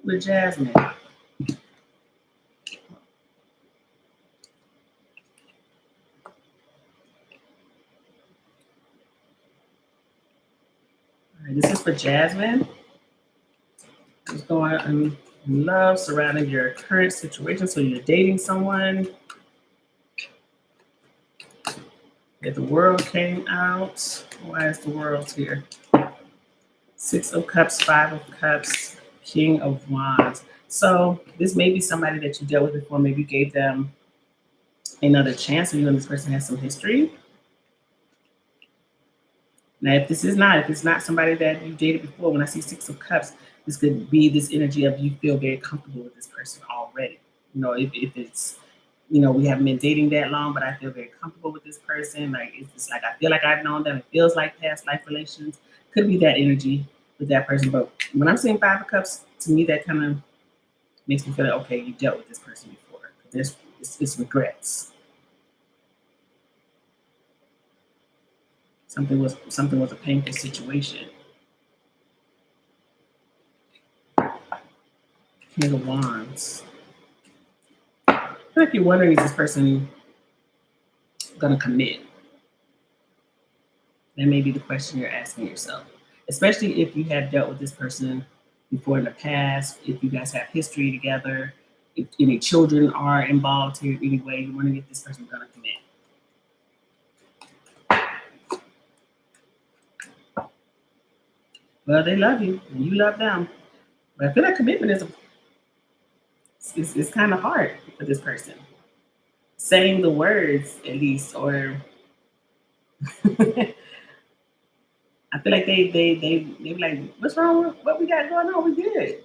Speaker 1: with Jasmine? This is for Jasmine. What's going on in love surrounding your current situation? So you're dating someone. If the world came out, why is the world here? 6 of Cups, 5 of Cups, King of Wands. So this may be somebody that you dealt with before. Maybe you gave them another chance, and you and this person has some history. Now, if it's not somebody that you dated before, when I see 6 of Cups, this could be this energy of you feel very comfortable with this person already. You know, if it's, you know, we haven't been dating that long, but I feel very comfortable with this person. Like, it's just like, I feel like I've known them. It feels like past life relations. Could be that energy with that person. But when I'm seeing 5 of Cups, to me, that kind of makes me feel like, okay, you dealt with this person before. It's regrets. Something was a painful situation. King of Wands. I feel like you're wondering, is this person gonna commit? That may be the question you're asking yourself. Especially if you have dealt with this person before in the past, if you guys have history together, if any children are involved here in any way, you're wondering if this person is gonna commit. Well, they love you and you love them. But I feel like commitment is kind of hard for this person. Saying the words, at least, or I feel like they be like, what's wrong with what we got going on? We good.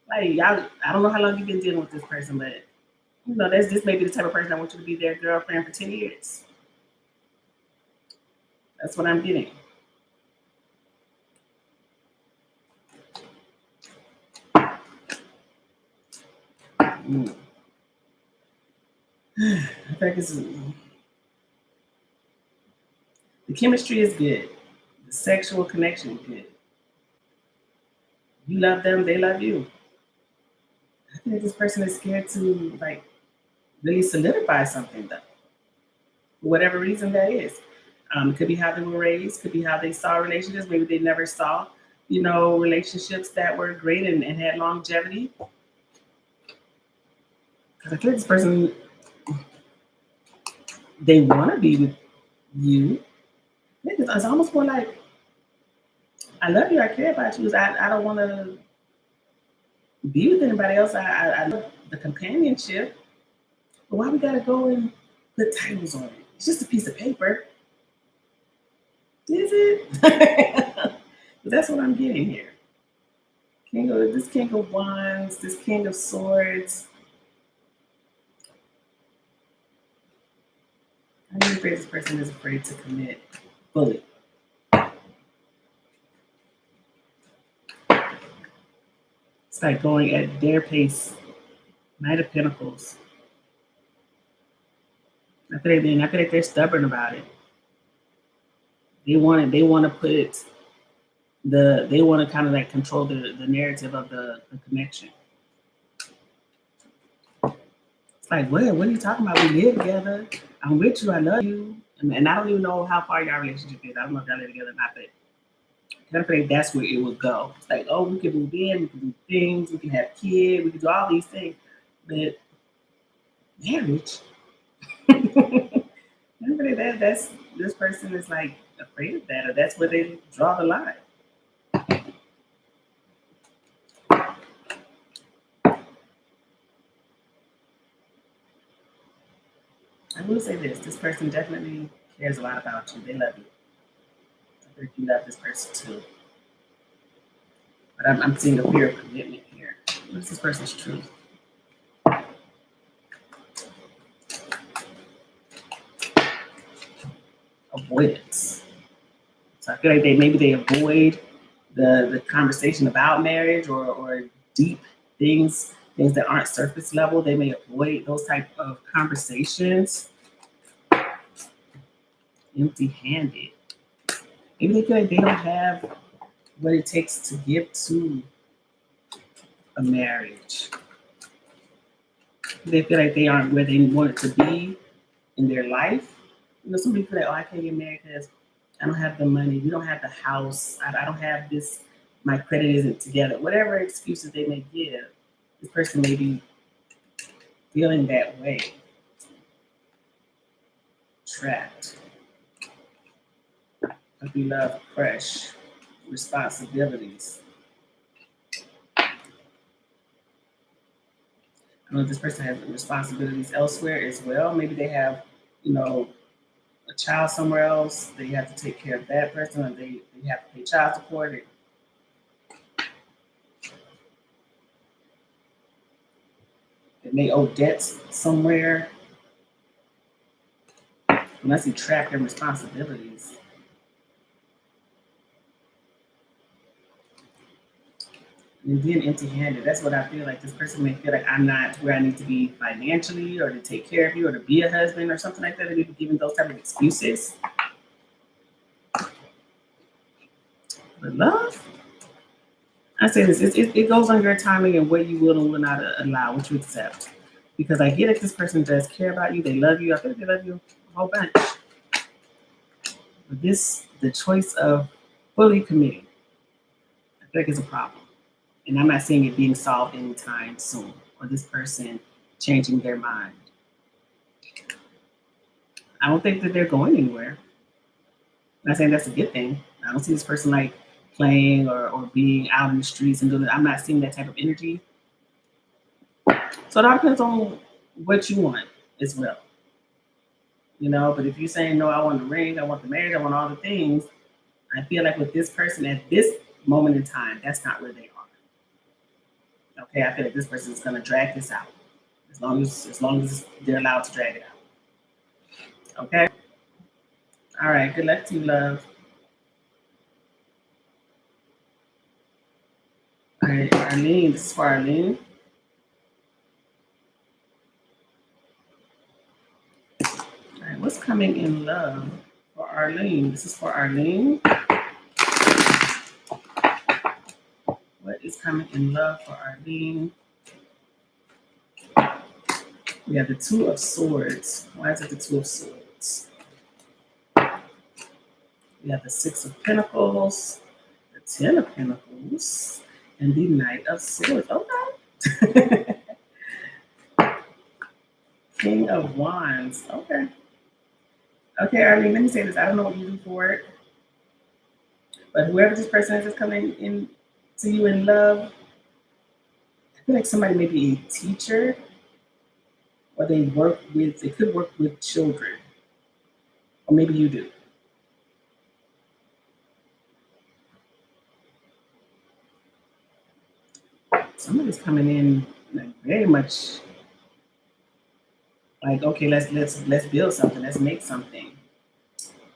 Speaker 1: Like, y'all, I don't know how long you've been dealing with this person, but you know, this may be the type of person I want you to be their girlfriend for 10 years. That's what I'm getting. I think the chemistry is good. The sexual connection is good. You love them, they love you. I think this person is scared to like really solidify something though. For whatever reason that is. It could be how they were raised, could be how they saw relationships. Maybe they never saw, you know, relationships that were great and had longevity. Because I feel like this person, they want to be with you. It's almost more like, I love you, I care about you. I don't want to be with anybody else. I love the companionship. But why we got to go and put titles on it? It's just a piece of paper. Is it? That's what I'm getting here. This King of Wands, this King of Swords. I'm afraid this person is afraid to commit fully. It's like going at their pace. Knight of Pentacles. I feel like they're stubborn about it. They want to put they want to kind of like control the narrative of the connection. It's like, what are you talking about? We live together. I'm with you. I love you. And I don't even know how far your relationship is. I don't know if y'all live together or not, but I kind of feel like that's where it would go. It's like, oh, we can move in, we can do things, we can have kids, we can do all these things. But marriage, that's this person is like afraid of that, or that's where they draw the line. I will say this person definitely cares a lot about you. They love you. I think you love this person too. But I'm seeing a fear of commitment here. What is this person's truth? Avoidance. So I feel like they avoid the conversation about marriage or deep things that aren't surface level. They may avoid those type of conversations. Empty-handed. Maybe they feel like they don't have what it takes to give to a marriage. They feel like they aren't where they want it to be in their life. You know, some people feel like, oh, I can't get married because I don't have the money. We don't have the house. I don't have this. My credit isn't together. Whatever excuses they may give, this person may be feeling that way. Trapped. Puppy love, crush, responsibilities. I know this person has responsibilities elsewhere as well. Maybe they have, a child somewhere else. They have to take care of that person, or they have to pay child support. They may owe debts somewhere. Unless you track their responsibilities. And being empty-handed, that's what I feel like. This person may feel like I'm not where I need to be financially, or to take care of you, or to be a husband, or something like that. They may be giving those type of excuses. But love, I say this, it goes on your timing and what you will and will not allow, what you accept. Because I get it, this person does care about you, they love you. I feel like they love you a whole bunch. But the choice of fully committing, I feel like it's a problem. And I'm not seeing it being solved anytime soon, or this person changing their mind. I don't think that they're going anywhere. I'm not saying that's a good thing. I don't see this person like playing or being out in the streets and doing it. I'm not seeing that type of energy. So it all depends on what you want as well. But if you're saying, no, I want the ring, I want the marriage, I want all the things, I feel like with this person at this moment in time, that's not where they are. Okay, I feel like this person is going to drag this out as long as they're allowed to drag it out. Okay? All right, good luck to you, love. All right, Arlene, this is for Arlene. All right, what's coming in love for Arlene? This is for Arlene. What is coming in love for Arlene? We have the Two of Swords. Why is it the Two of Swords? We have the Six of Pentacles, the Ten of Pentacles, and the Knight of Swords. Okay. King of Wands. Okay. Okay, Arlene, let me say this. I don't know what you do for it, but whoever this person is coming in to you in love, I feel like somebody may be a teacher, or they could work with children, or maybe you do. Somebody's coming in like very much like, okay, let's build something, let's make something.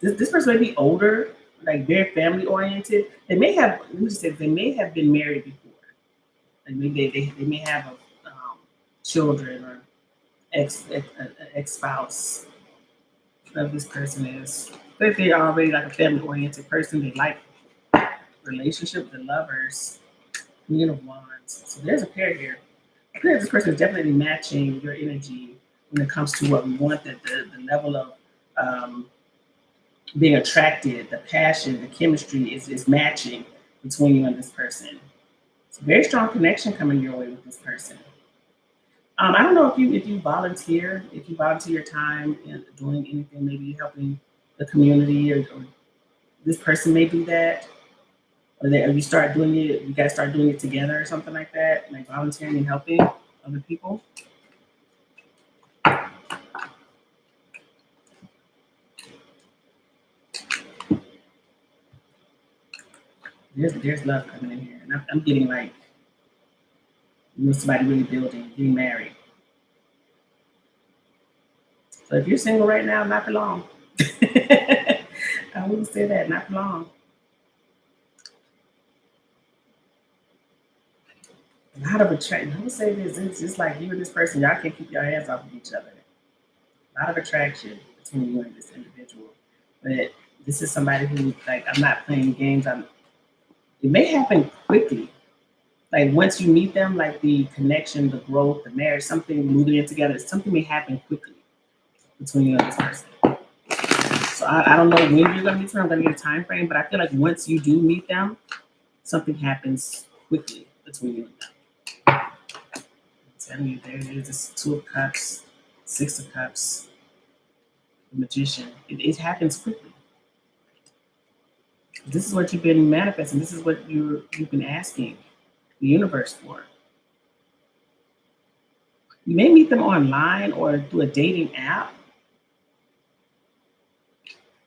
Speaker 1: This person may be older, like very family oriented. They may have, let me just say, they may have been married before. Like maybe they may have children, or ex-spouse of this person is. But if they're already like a family oriented person, they like relationship, the lovers, Queen of Wands. So there's a pair here. I feel like this person is definitely matching your energy when it comes to what we want, that the level of being attracted, the passion, the chemistry is matching between you and this person. It's a very strong connection coming your way with this person. I don't know if you volunteer your time in doing anything, maybe helping the community, or this person may do that, or you start doing it, you guys start doing it together or something like that, like volunteering and helping other people. There's love coming in here, and I'm getting like somebody really building, getting married. So if you're single right now, not for long. I wouldn't say that, not for long. A lot of attraction. I would say this, it's just like you and this person, y'all can't keep your hands off of each other. A lot of attraction between you and this individual. But this is somebody who, like, I'm not playing games. It may happen quickly. Like once you meet them, like the connection, the growth, the marriage, something moving in together, something may happen quickly between you and this person. So So I don't know when you're going to meet them. I'm going to get a time frame, but I feel like once you do meet them, something happens quickly between you and them. I'm telling you, there it is. It's 2 of Cups, 6 of Cups, the Magician. It happens quickly. This is what you've been manifesting. This is what you've been asking the universe for. You may meet them online or through a dating app.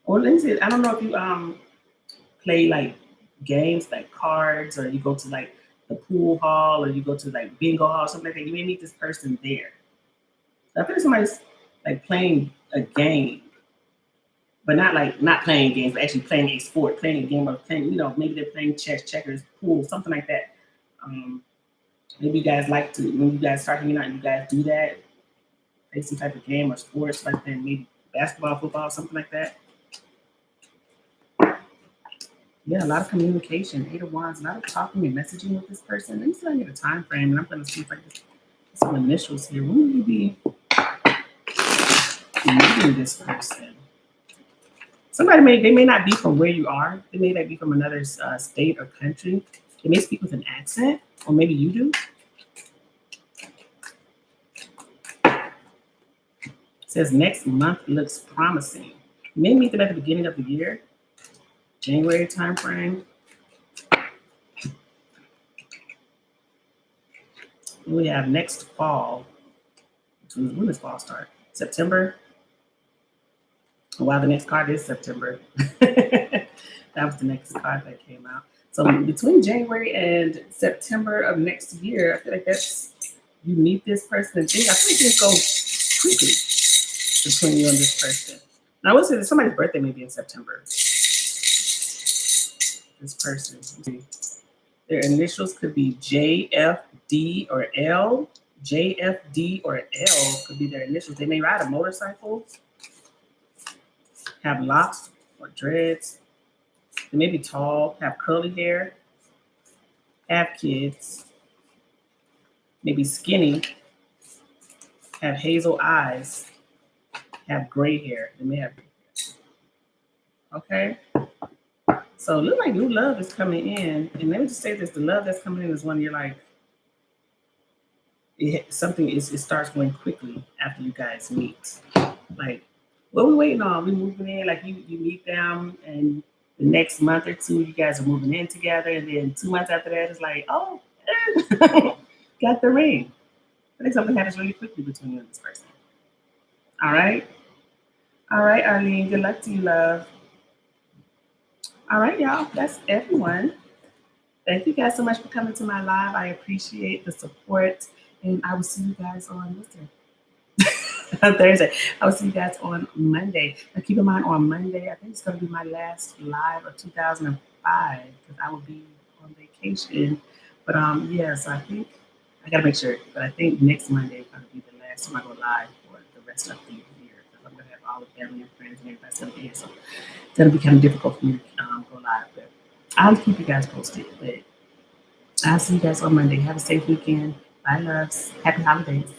Speaker 1: Or let me see, I don't know if you play like games like cards, or you go to like the pool hall, or you go to like bingo hall, something like that. You may meet this person there. I feel like somebody's like playing a game, but not playing games, but actually playing a sport, playing a game, or playing, maybe they're playing chess, checkers, pool, something like that. Maybe you guys like to, when you guys start hanging out, you guys do that, play some type of game or sports like that, maybe basketball, football, something like that. Yeah, a lot of communication, 8 of Wands, a lot of talking and messaging with this person. Let me see if I get a time frame, and I'm going to see if I get some initials here. When will you be meeting this person? They may not be from where you are. They may not be from another state or country. They may speak with an accent, or maybe you do. It says next month looks promising. You may meet them at the beginning of the year, January time frame. We have next fall. When does fall start? September. Wow, the next card is September. That was the next card that came out. So between January and September of next year, I feel like you meet this person and things. I feel like this goes quickly between you and this person. Now, I would say that somebody's birthday may be in September. This person. Their initials could be JFD or L. JFD or L could be their initials. They may ride a motorcycle, have locks or dreads. They may be tall, have curly hair, have kids, maybe skinny, have hazel eyes, have gray hair. They may have gray hair. Okay? So it looks like new love is coming in. And let me just say this, the love that's coming in is when you're like, it starts going quickly after you guys meet. Like, what are we waiting on? We moving in, like you meet them, and the next month or two, you guys are moving in together, and then 2 months after that, it's like, oh, got the ring. I think something happens really quickly between you and this person. All right, Arlene, good luck to you, love. All right, y'all, that's everyone. Thank you guys so much for coming to my live. I appreciate the support, and I will see you guys on Thursday. I will see you guys on Monday. Now keep in mind, on Monday, I think it's going to be my last live of 2005 because I will be on vacation. But so I think I got to make sure. But I think next Monday is going to be the last time I go live for the rest of the year because I'm going to have all the family and friends and everybody's going to be here. So it's going to be kind of difficult for me to go live. But I'll keep you guys posted. But I'll see you guys on Monday. Have a safe weekend. Bye, loves. Happy holidays.